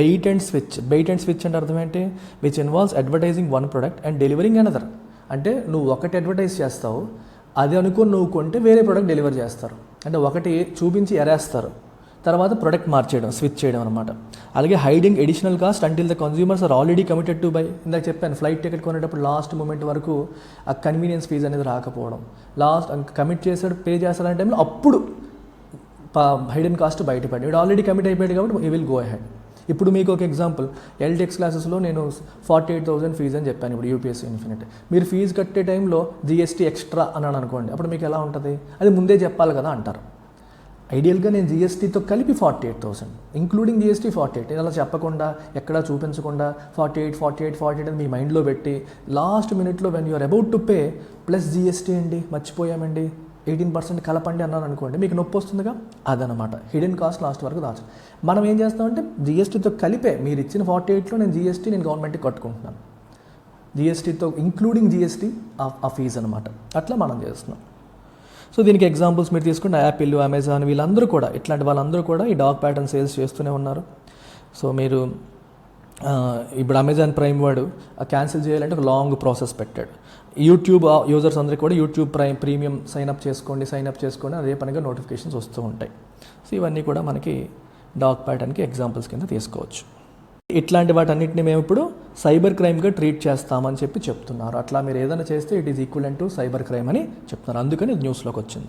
బెయిట్ అండ్ స్విచ్ అంటే అర్థం ఏంటి? Which involves advertising one product and delivering another. అంటే నువ్వు ఒకటి అడ్వర్టైజ్ చేస్తావు, అది అనుకుని నువ్వు కొంటే వేరే ప్రోడక్ట్ డెలివర్ చేస్తారు. అంటే ఒకటి చూపించి ఎరేస్తారు, తర్వాత ప్రొడక్ట్ మార్చేయడం, స్విచ్ చేయడం అనమాట. అలాగే hiding additional cost until the consumers are already committed to buy. ఇందాక చెప్పాను, ఫ్లైట్ టికెట్ కొనేటప్పుడు లాస్ట్ మూమెంట్ వరకు ఆ కన్వీనియన్స్ ఫీజ్ అనేది రాకపోవడం, లాస్ట్ కమిట్ చేసాడు పే చేస్తాడనే టైంలో అప్పుడు హైడెన్ కాస్ట్ బయటపడి, వీడు ఆల్రెడీ కమిట్ అయిపోయాడు కాబట్టి ఈ విల్ గో అహెడ్. ఇప్పుడు మీకు ఒక ఎగ్జాంపుల్, ఎల్టెక్స్ క్లాసెస్లో నేను 48,000 ఫీజు అని చెప్పాను ఇప్పుడు యూపీఎస్సీ ఇన్ఫినిట్. మీరు ఫీజు కట్టే టైంలో జీఎస్టీ ఎక్స్ట్రా అన్నాను అనుకోండి, అప్పుడు మీకు ఎలా ఉంటుంది? అది ముందే చెప్పాలి కదా అంటారు. ఐడియల్గా నేను జీఎస్టీతో కలిపి 48,000 ఇంక్లూడింగ్ జీఎస్టీ 48, అలా చెప్పకుండా ఎక్కడా చూపించకుండా 48 అని మీ మైండ్లో పెట్టి లాస్ట్ మినిట్లో when you're about to pay plus GST అండి మర్చిపోయామండి 18% కలపండి అన్నాను అనుకోండి, మీకు నొప్పి వస్తుందిగా. అదనమాట హిడెన్ కాస్ట్ లాస్ట్ వరకు దాచు. మనం ఏం చేస్తామంటే జీఎస్టీతో కలిపే మీరు ఇచ్చిన 48లో నేను జీఎస్టీ నేను గవర్నమెంట్కి కట్టుకుంటున్నాను, జీఎస్టీతో ఇంక్లూడింగ్ జీఎస్టీ ఆ ఫీజు అనమాట. అట్లా మనం చేస్తున్నాం. సో దీనికి ఎగ్జాంపుల్స్ మీరు తీసుకుంటే యాపిల్, అమెజాన్ వీళ్ళందరూ కూడా, ఇట్లాంటి వాళ్ళందరూ కూడా ఈ డార్క్ ప్యాటర్న్ సేల్స్ చేస్తూనే ఉన్నారు. సో మీరు ఇప్పుడు అమెజాన్ ప్రైమ్ వాడు క్యాన్సిల్ చేయాలంటే ఒక లాంగ్ ప్రాసెస్ పెట్టాడు. యూట్యూబ్ యూజర్స్ అందరికీ కూడా యూట్యూబ్ ప్రీమియం సైన్అప్ చేసుకోండి అదే పనిగా నోటిఫికేషన్స్ వస్తూ ఉంటాయి. సో ఇవన్నీ కూడా మనకి డార్క్ ప్యాటర్న్కి ఎగ్జాంపుల్స్ కింద తీసుకోవచ్చు. ఇట్లాంటి వాటన్నిటిని మేము ఇప్పుడు సైబర్ క్రైమ్గా ట్రీట్ చేస్తామని చెప్తున్నారు. అట్లా మీరు ఏదైనా చేస్తే it is equivalent to cyber crime అని చెప్తున్నారు. అందుకని న్యూస్లోకి వచ్చింది.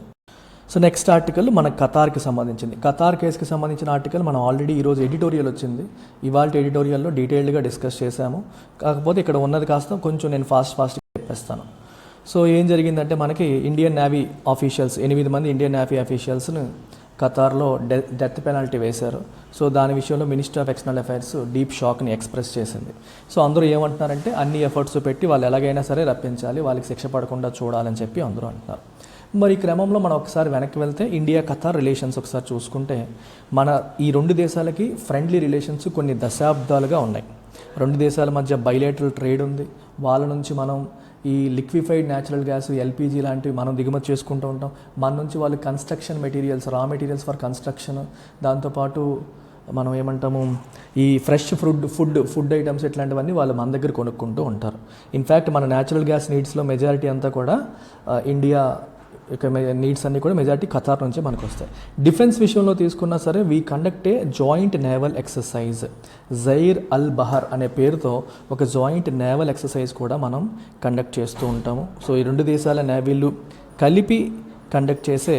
సో నెక్స్ట్ ఆర్టికల్ మన ఖతార్కి సంబంధించింది. ఖతార్ కేసుకి సంబంధించిన ఆర్టికల్ మనం ఆల్రెడీ ఈరోజు ఎడిటోరియల్ వచ్చింది. ఇవాళ ఎడిటోరియల్లో డీటెయిల్డ్గా డిస్కస్ చేశాము. కాకపోతే ఇక్కడ ఉన్నది కాస్త కొంచెం నేను ఫాస్ట్గా చెప్పేస్తాను. సో ఏం జరిగిందంటే మనకి ఇండియన్ నేవీ ఆఫీషియల్స్ 8 మంది ఇండియన్ నేవీ ఆఫీషియల్స్ను ఖతార్లో డెత్ పెనాల్టీ వేశారు. సో దాని విషయంలో minister of external affairs deep షాక్ని ఎక్స్ప్రెస్ చేసింది. సో అందరూ ఏమంటున్నారంటే అన్ని ఎఫర్ట్స్ పెట్టి వాళ్ళు ఎలాగైనా సరే రప్పించాలి, వాళ్ళకి శిక్ష పడకుండా చూడాలని చెప్పి అందరూ అంటున్నారు. మరి ఈ క్రమంలో మనం ఒకసారి వెనక్కి వెళ్తే ఇండియా ఖతార్ రిలేషన్స్ ఒకసారి చూసుకుంటే మన ఈ 2 దేశాలకి ఫ్రెండ్లీ రిలేషన్స్ కొన్ని దశాబ్దాలుగా ఉన్నాయి. 2 దేశాల మధ్య బైలేటరల్ ట్రేడ్ ఉంది. వాళ్ళ నుంచి మనం ఈ లిక్విఫైడ్ న్యాచురల్ గ్యాస్ ఎల్పిజి లాంటివి మనం దిగుమతి చేసుకుంటూ ఉంటాం. మన నుంచి వాళ్ళు కన్స్ట్రక్షన్ మెటీరియల్స్, రా మెటీరియల్స్ ఫర్ కన్స్ట్రక్షన్, దాంతోపాటు మనం ఏమంటాము ఈ ఫ్రెష్ ఫుడ్ ఐటమ్స్ ఇట్లాంటివన్నీ వాళ్ళు మన దగ్గర కొనుక్కుంటూ ఉంటారు. ఇన్ఫ్యాక్ట్ మన న్యాచురల్ గ్యాస్ నీడ్స్లో మెజారిటీ అంతా కూడా ఇండియా నీడ్స్ అన్నీ కూడా మెజారిటీ ఖతార్ నుంచే మనకు వస్తాయి. డిఫెన్స్ విషయంలో తీసుకున్నా సరే we conduct a joint naval exercise, Zair Al Bahr అనే పేరుతో ఒక జాయింట్ నేవల్ ఎక్సర్సైజ్ కూడా మనం కండక్ట్ చేస్తూ ఉంటాము. సో ఈ 2 దేశాల నేవీలు కలిపి కండక్ట్ చేసే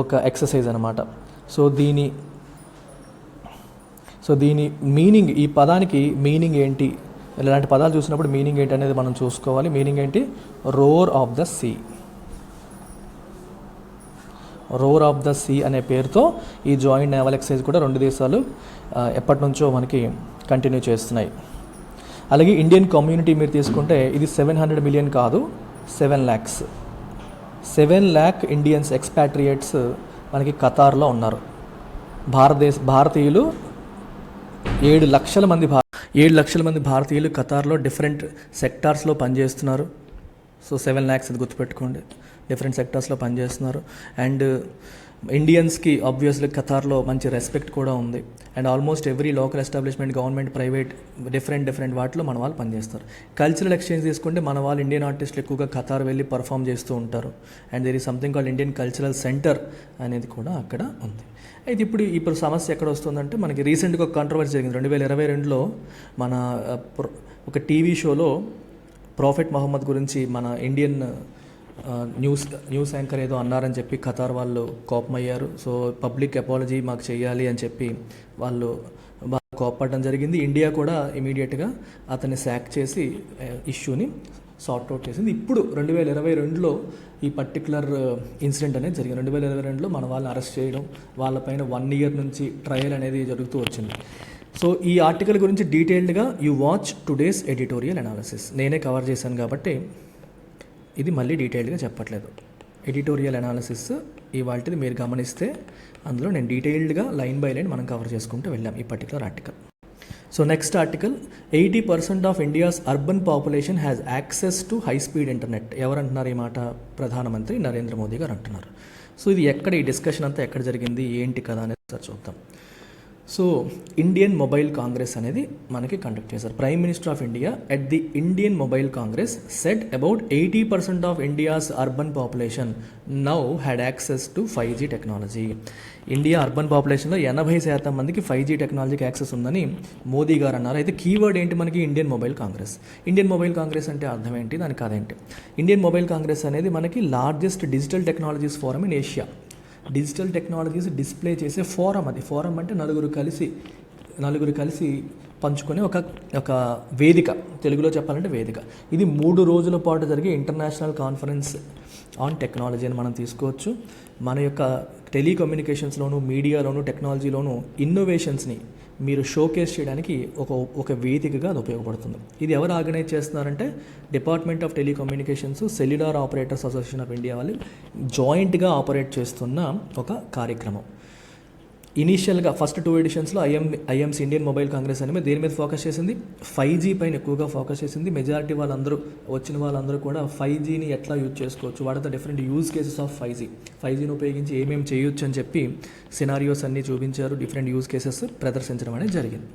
ఒక ఎక్సర్సైజ్ అనమాట. సో దీని మీనింగ్, ఈ పదానికి మీనింగ్ ఏంటి, ఇలాంటి పదాలు చూసినప్పుడు మీనింగ్ ఏంటి అనేది మనం చూసుకోవాలి. మీనింగ్ ఏంటి? Roar of the sea. Roar of the sea అనే పేరుతో ఈ జాయింట్ నేవల్ ఎక్సర్సైజ్ కూడా 2 దేశాలు ఎప్పటి నుంచో మనకి కంటిన్యూ చేస్తున్నాయి. అలాగే ఇండియన్ కమ్యూనిటీ మీరు తీసుకుంటే ఇది 700 మిలియన్ కాదు, 7 lakhs. 7 lakh ఇండియన్స్ ఎక్స్పాట్రియేట్స్ మనకి ఖతార్లో ఉన్నారు. భారతీయులు 7 లక్షల మంది భారతీయులు ఖతార్లో డిఫరెంట్ సెక్టార్స్లో పనిచేస్తున్నారు. సో 7 lakhs అది గుర్తుపెట్టుకోండి, డిఫరెంట్ సెక్టార్స్లో పనిచేస్తున్నారు. అండ్ ఇండియన్స్కి ఆబ్వియస్లీ ఖతార్లో మంచి రెస్పెక్ట్ కూడా ఉంది. And almost every local establishment, government, private different వాటిలో మన వాళ్ళు పనిచేస్తారు. కల్చరల్ ఎక్స్చేంజ్ తీసుకుంటే మన వాళ్ళు ఇండియన్ ఆర్టిస్టులు ఎక్కువగా ఖతార్ వెళ్ళి పర్ఫామ్ చేస్తూ ఉంటారు. And there is something called Indian cultural centre అనేది కూడా అక్కడ ఉంది. అయితే ఇప్పుడు సమస్య ఎక్కడ వస్తుందంటే మనకి రీసెంట్గా ఒక కాంట్రవర్సీ జరిగింది 2022లో. మన ఒక టీవీ షోలో ప్రాఫెట్ మహమ్మద్ గురించి మన ఇండియన్ న్యూస్ యాంకర్ ఏదో అన్నారని చెప్పి ఖతార్ వాళ్ళు కోపమయ్యారు. సో పబ్లిక్ అపాలజీ మాకు చేయాలి అని చెప్పి వాళ్ళు బాగా కోపపడడం జరిగింది. ఇండియా కూడా ఇమీడియట్గా అతన్ని శాక్ చేసి ఇష్యూని సార్ట్అవుట్ చేసింది. ఇప్పుడు 2022లో ఈ పర్టికులర్ ఇన్సిడెంట్ అనేది జరిగింది. 2022లో మన వాళ్ళని అరెస్ట్ చేయడం, వాళ్ళపైన 1 year నుంచి ట్రయల్ అనేది జరుగుతూ వచ్చింది. సో ఈ ఆర్టికల్ గురించి డీటెయిల్డ్గా you watch today's editorial analysis. నేనే కవర్ చేశాను కాబట్టి ఇది మళ్ళీ డీటెయిల్డ్గా చెప్పట్లేదు. ఎడిటోరియల్ అనాలిసిస్ ఇవాళది మీరు గమనిస్తే అందులో నేను డీటెయిల్డ్గా లైన్ బై లైన్ మనం కవర్ చేసుకుంటూ వెళ్ళాం ఈ particular article. So next article, 80% of India's urban population has access to high speed internet. ఎవరు అంటున్నారు ఈ మాట? ప్రధానమంత్రి నరేంద్ర మోదీ గారు అంటున్నారు. సో ఇది ఎక్కడ, ఈ డిస్కషన్ అంతా ఎక్కడ జరిగింది, ఏంటి కదా అనేది సార్ చూద్దాం. సో ఇండియన్ మొబైల్ కాంగ్రెస్ అనేది మనకి కండక్ట్ చేశారు. Prime minister of India at the Indian mobile congress said about 80% of India's urban population now had access to 5G technology. India urban పాపులేషన్లో 80% మందికి 5G టెక్నాలజీకి యాక్సెస్ ఉందని మోదీ గారు అన్నారు. అయితే కీవర్డ్ ఏంటి మనకి? Indian mobile Congress. Indian mobile Congress అంటే అర్థం ఏంటి, దానికి అదేంటి? ఇండియన్ మొబైల్ కాంగ్రెస్ అనేది మనకి largest digital technologies forum in Asia. Digital technologies display చేసే ఫోరం అది. ఫోరం అంటే నలుగురు కలిసి పంచుకునే ఒక వేదిక, తెలుగులో చెప్పాలంటే వేదిక. ఇది 3 రోజుల పాటు జరిగే ఇంటర్నేషనల్ కాన్ఫరెన్స్ ఆన్ టెక్నాలజీ అని మనం తీసుకోవచ్చు. మన యొక్క టెలికమ్యూనికేషన్స్లోను, మీడియాలోను, టెక్నాలజీలోను ఇన్నోవేషన్స్ని మీరు షోకేస్ చేయడానికి ఒక వేదికగా అది ఉపయోగపడుతుంది. ఇది ఎవరు ఆర్గనైజ్ చేస్తున్నారంటే department of telecommunications, cellular operators association of India వాళ్ళు జాయింట్గా ఆపరేట్ చేస్తున్న ఒక కార్యక్రమం. ఇనీషియల్గా ఫస్ట్ 2 ఎడిషన్స్లో ఐఎంసీ ఇండియన్ మొబైల్ కాంగ్రెస్ అనేది దేని మీద ఫోకస్ చేసింది? 5G పైన ఎక్కువగా ఫోకస్ చేసింది. మెజారిటీ వచ్చిన వాళ్ళందరూ కూడా 5Gని ఎట్లా యూజ్ చేసుకోవచ్చు, what are the different use cases of 5Gని ఉపయోగించి ఏమేమి చేయొచ్చు అని చెప్పి సినారియోస్ అన్నీ చూపించారు. డిఫరెంట్ యూజ్ కేసెస్ ప్రదర్శించడం అనేది జరిగింది.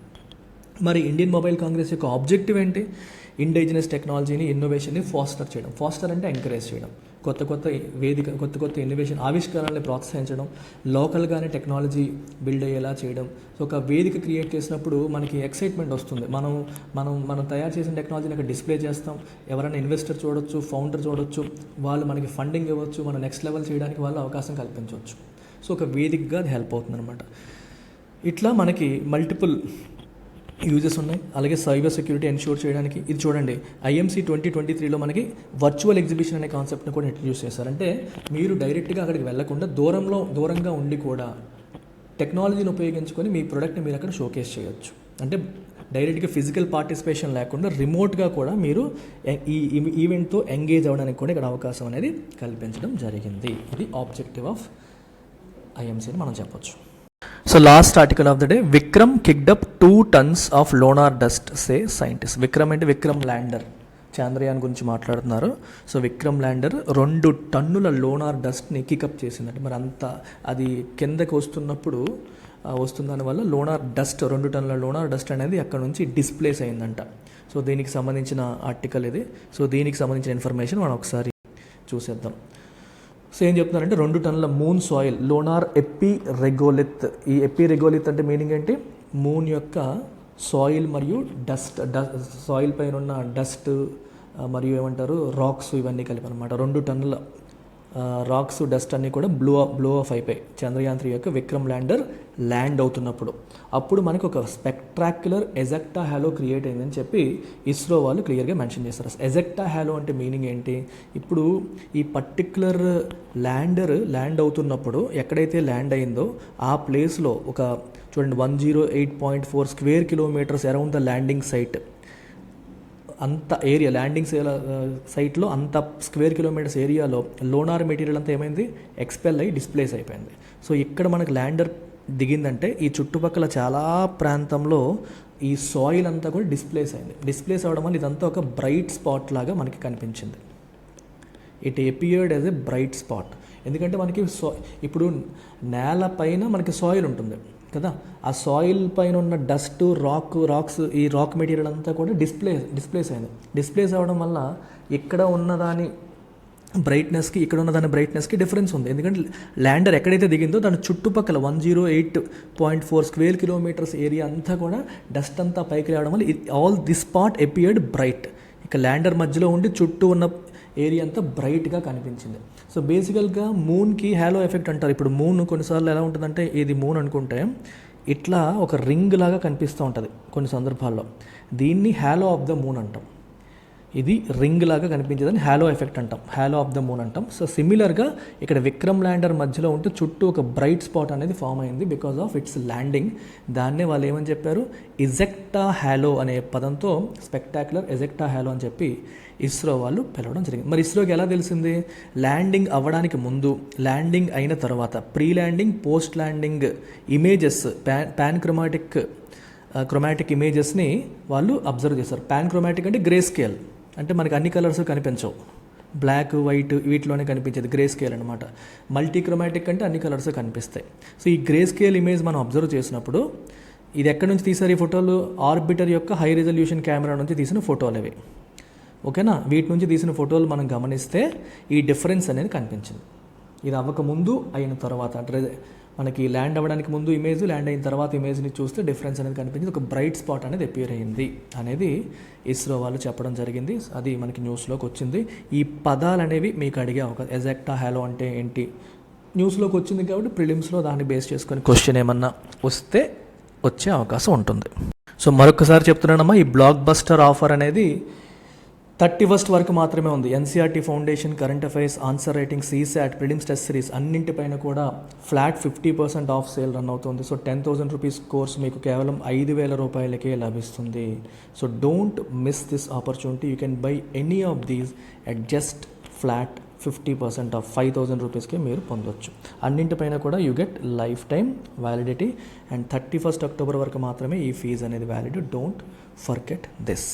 మరి ఇండియన్ మొబైల్ కాంగ్రెస్ యొక్క ఆబ్జెక్టివ్ ఏంటి? ఇండిజినస్ టెక్నాలజీని, ఇన్నోవేషన్ని ఫాస్టర్ చేయడం. ఫాస్టర్ అంటే ఎంకరేజ్ చేయడం, కొత్త ఇన్నోవేషన్ ఆవిష్కరణల్ని ప్రోత్సహించడం, లోకల్గానే టెక్నాలజీ బిల్డ్ అయ్యేలా చేయడం. సో ఒక వేదిక క్రియేట్ చేసినప్పుడు మనకి ఎక్సైట్మెంట్ వస్తుంది. మనం తయారు చేసిన టెక్నాలజీని అక్కడ డిస్ప్లే చేస్తాం. ఎవరైనా ఇన్వెస్టర్ చూడొచ్చు, ఫౌండర్ చూడొచ్చు, వాళ్ళు మనకి ఫండింగ్ ఇవ్వచ్చు, మనం నెక్స్ట్ లెవెల్ చేయడానికి వాళ్ళు అవకాశం కల్పించవచ్చు. సో ఒక వేదికగా అది హెల్ప్ అవుతుంది అనమాట. ఇట్లా మనకి మల్టిపుల్ యూజెస్ ఉన్నాయి. అలాగే సైబర్ సెక్యూరిటీ ఎన్ష్యూర్ చేయడానికి ఇది చూడండి, ఐఎంసీ 2023లో మనకి వర్చువల్ ఎగ్జిబిషన్ అనే కాన్సెప్ట్ని కూడా ఇంట్రడ్యూస్ చేశారు. అంటే మీరు డైరెక్ట్గా అక్కడికి వెళ్లకుండా దూరంగా ఉండి కూడా టెక్నాలజీని ఉపయోగించుకొని మీ ప్రోడక్ట్ని మీరు అక్కడ షోకేస్ చేయొచ్చు. అంటే డైరెక్ట్గా ఫిజికల్ పార్టిసిపేషన్ లేకుండా రిమోట్గా కూడా మీరు ఈ ఈవెంట్తో ఎంగేజ్ అవ్వడానికి కూడా ఇక్కడ అవకాశం అనేది కల్పించడం జరిగింది. ఇది ఆబ్జెక్టివ్ ఆఫ్ ఐఎంసీ అని మనం చెప్పొచ్చు. So last article of the day, Vikram kicked up 2 tons of lunar dust say scientist. Vikram అంటే విక్రమ్ ల్యాండర్, చంద్రయాన్ గురించి మాట్లాడుతున్నారు. సో విక్రమ్ ల్యాండర్ 2 టన్నుల లోనార్ డస్ట్ని కికప్ చేసిందంటే మరి అంత అది కిందకి వస్తుందని వల్ల లోనార్ డస్ట్ 2 టన్నుల లోనార్ డస్ట్ అనేది అక్కడ నుంచి డిస్ప్లేస్ అయిందంట. సో దీనికి సంబంధించిన ఆర్టికల్ ఇది. సో దీనికి సంబంధించిన ఇన్ఫర్మేషన్ మనం ఒకసారి చూసేద్దాం. సో ఏం చెప్తున్నారంటే 2 టన్నుల మూన్ సాయిల్ లోనార్ ఎపిరెగోలిత్. ఈ ఎపిరెగోలిత్ అంటే మీనింగ్ ఏంటి? మూన్ యొక్క సాయిల్ మరియు సాయిల్ పైన ఉన్న డస్ట్ మరియు ఏమంటారు రాక్స్, ఇవన్నీ కలిపి అనమాట. 2 టన్నుల రాక్స్, డస్ట్ అన్నీ కూడా బ్లో ఆఫ్ అయిపోయి చంద్రయాన్ 3 యొక్క విక్రమ్ ల్యాండర్ ల్యాండ్ అవుతున్నప్పుడు అప్పుడు మనకు ఒక స్పెక్ట్రాక్యులర్ ఎజెక్టా హ్యాలో క్రియేట్ అయిందని చెప్పి ఇస్రో వాళ్ళు క్లియర్గా మెన్షన్ చేస్తారు. ఎజెక్టా హ్యాలో అంటే మీనింగ్ ఏంటి? ఇప్పుడు ఈ పర్టిక్యులర్ ల్యాండ్ అవుతున్నప్పుడు ఎక్కడైతే ల్యాండ్ అయిందో ఆ ప్లేస్లో ఒక చూడండి 108.4 square kilometers around the landing site, అంత ఏరియా ల్యాండింగ్ సైట్లో అంత స్క్వేర్ కిలోమీటర్స్ ఏరియాలో లోనార్ మెటీరియల్ అంతా ఏమైంది? ఎక్స్పెల్ అయ్యి డిస్ప్లేస్ అయిపోయింది. సో ఇక్కడ మనకు ల్యాండర్ దిగిందంటే ఈ చుట్టుపక్కల చాలా ప్రాంతంలో ఈ సాయిల్ అంతా కూడా డిస్ప్లేస్ అయింది. డిస్ప్లేస్ అవ్వడం వల్ల ఇదంతా ఒక బ్రైట్ స్పాట్ లాగా మనకి కనిపించింది. It appeared as a bright spot. ఎందుకంటే మనకి ఇప్పుడు నేల పైన మనకి సాయిల్ ఉంటుంది కదా, ఆ సాయిల్ పైన ఉన్న డస్ట్, రాక్స్, ఈ రాక్ మెటీరియల్ అంతా కూడా డిస్ప్లేస్ అయింది. డిస్ప్లేస్ అవ్వడం వల్ల ఇక్కడ ఉన్నదాని బ్రైట్నెస్కి ఇక్కడ ఉన్న దాని బ్రైట్నెస్కి డిఫరెన్స్ ఉంది. ఎందుకంటే ల్యాండర్ ఎక్కడైతే దిగిందో దాని చుట్టుపక్కల 108.4 square kilometers ఏరియా అంతా కూడా డస్ట్ అంతా పైకి రావడం వల్ల all this spot appeared bright. ఇక ల్యాండర్ మధ్యలో ఉండి చుట్టూ ఉన్న ఏరియా అంతా బ్రైట్గా కనిపించింది. సో బేసికల్గా మూన్కి హ్యాలో ఎఫెక్ట్ అంటారు. ఇప్పుడు మూన్ కొన్నిసార్లు ఎలా ఉంటుందంటే, ఇది మూన్ అనుకుంటే ఇట్లా ఒక రింగ్ లాగా కనిపిస్తూ ఉంటుంది కొన్ని సందర్భాల్లో. దీన్ని హ్యాలో ఆఫ్ ద మూన్ అంటాం. ఇది రింగ్ లాగా కనిపించేదని హ్యాలో ఎఫెక్ట్ అంటాం, హ్యాలో ఆఫ్ ద మూన్ అంటాం. సో సిమిలర్గా ఇక్కడ విక్రమ్ ల్యాండర్ మధ్యలో ఉంటే చుట్టూ ఒక బ్రైట్ స్పాట్ అనేది ఫామ్ అయింది బికాజ్ ఆఫ్ ఇట్స్ ల్యాండింగ్. దాన్నే వాళ్ళు ఏమని చెప్పారు, ఇజెక్టా హ్యాలో అనే పదంతో స్పెక్టాక్యులర్ ఎజెక్టా హ్యాలో అని చెప్పి ఇస్రో వాళ్ళు పిలవడం జరిగింది. మరి ఇస్రోకి ఎలా తెలిసింది? ల్యాండింగ్ అవ్వడానికి ముందు, ల్యాండింగ్ అయిన తర్వాత, pre landing, post landing images, panchromatic ఇమేజెస్ని వాళ్ళు అబ్జర్వ్ చేశారు. పాన్ క్రోమాటిక్ అంటే గ్రే స్కేల్, అంటే మనకి అన్ని కలర్స్ కనిపించవు, బ్లాక్ వైట్ వీటిలోనే కనిపించేది గ్రే స్కేల్ అనమాట. మల్టీ క్రోమాటిక్ అంటే అన్ని కలర్స్ కనిపిస్తాయి. సో ఈ గ్రే స్కేల్ ఇమేజ్ మనం అబ్జర్వ్ చేసినప్పుడు, ఇది ఎక్కడి నుంచి తీసారు ఈ ఫోటోలు? ఆర్బిటర్ యొక్క హై రిజల్యూషన్ కెమెరా నుంచి తీసిన ఫోటోలు ఇవి, ఓకేనా? వీటి నుంచి తీసిన ఫోటోలు మనం గమనిస్తే ఈ డిఫరెన్స్ అనేది కనిపించింది. ఇది అవ్వకముందు అయిన తర్వాత, అంటే మనకి ల్యాండ్ అవ్వడానికి ముందు ఇమేజ్, ల్యాండ్ అయిన తర్వాత ఇమేజ్ని చూస్తే డిఫరెన్స్ అనేది కనిపించింది. ఒక బ్రైట్ స్పాట్ అనేది అపియర్ అయ్యింది అనేది ఇస్రో వాళ్ళు చెప్పడం జరిగింది. అది మనకి న్యూస్లోకి వచ్చింది. ఈ పదాలు అనేవి మీకు అడిగే అవకాశం, ఎజెక్టా హ్యాలో అంటే ఏంటి న్యూస్లోకి వచ్చింది కాబట్టి ప్రిలిమ్స్లో దాన్ని బేస్ చేసుకొని క్వశ్చన్ ఏమన్నా వస్తే వచ్చే అవకాశం ఉంటుంది. సో మరొకసారి చెప్తున్నానమ్మా, ఈ బ్లాక్ బస్టర్ ఆఫర్ అనేది 31st వరకు మాత్రమే ఉంది. NCERT foundation, current affairs, answer writing, CSAT, prelims test series అన్నింటిపైన కూడా ఫ్లాట్ 50% ఆఫ్ సేల్ రన్ అవుతుంది. సో 10,000 రూపీస్ కోర్స్ మీకు కేవలం 5,000 రూపాయలకే లభిస్తుంది. So don't miss this opportunity. You can buy any of these at just flat 50% off 5,000 రూపీస్కే మీరు పొందొచ్చు. అన్నింటిపైన కూడా you get lifetime validity and 31st October వరకు మాత్రమే ఈ ఫీజు అనేది వ్యాలిడ్. Don't forget this.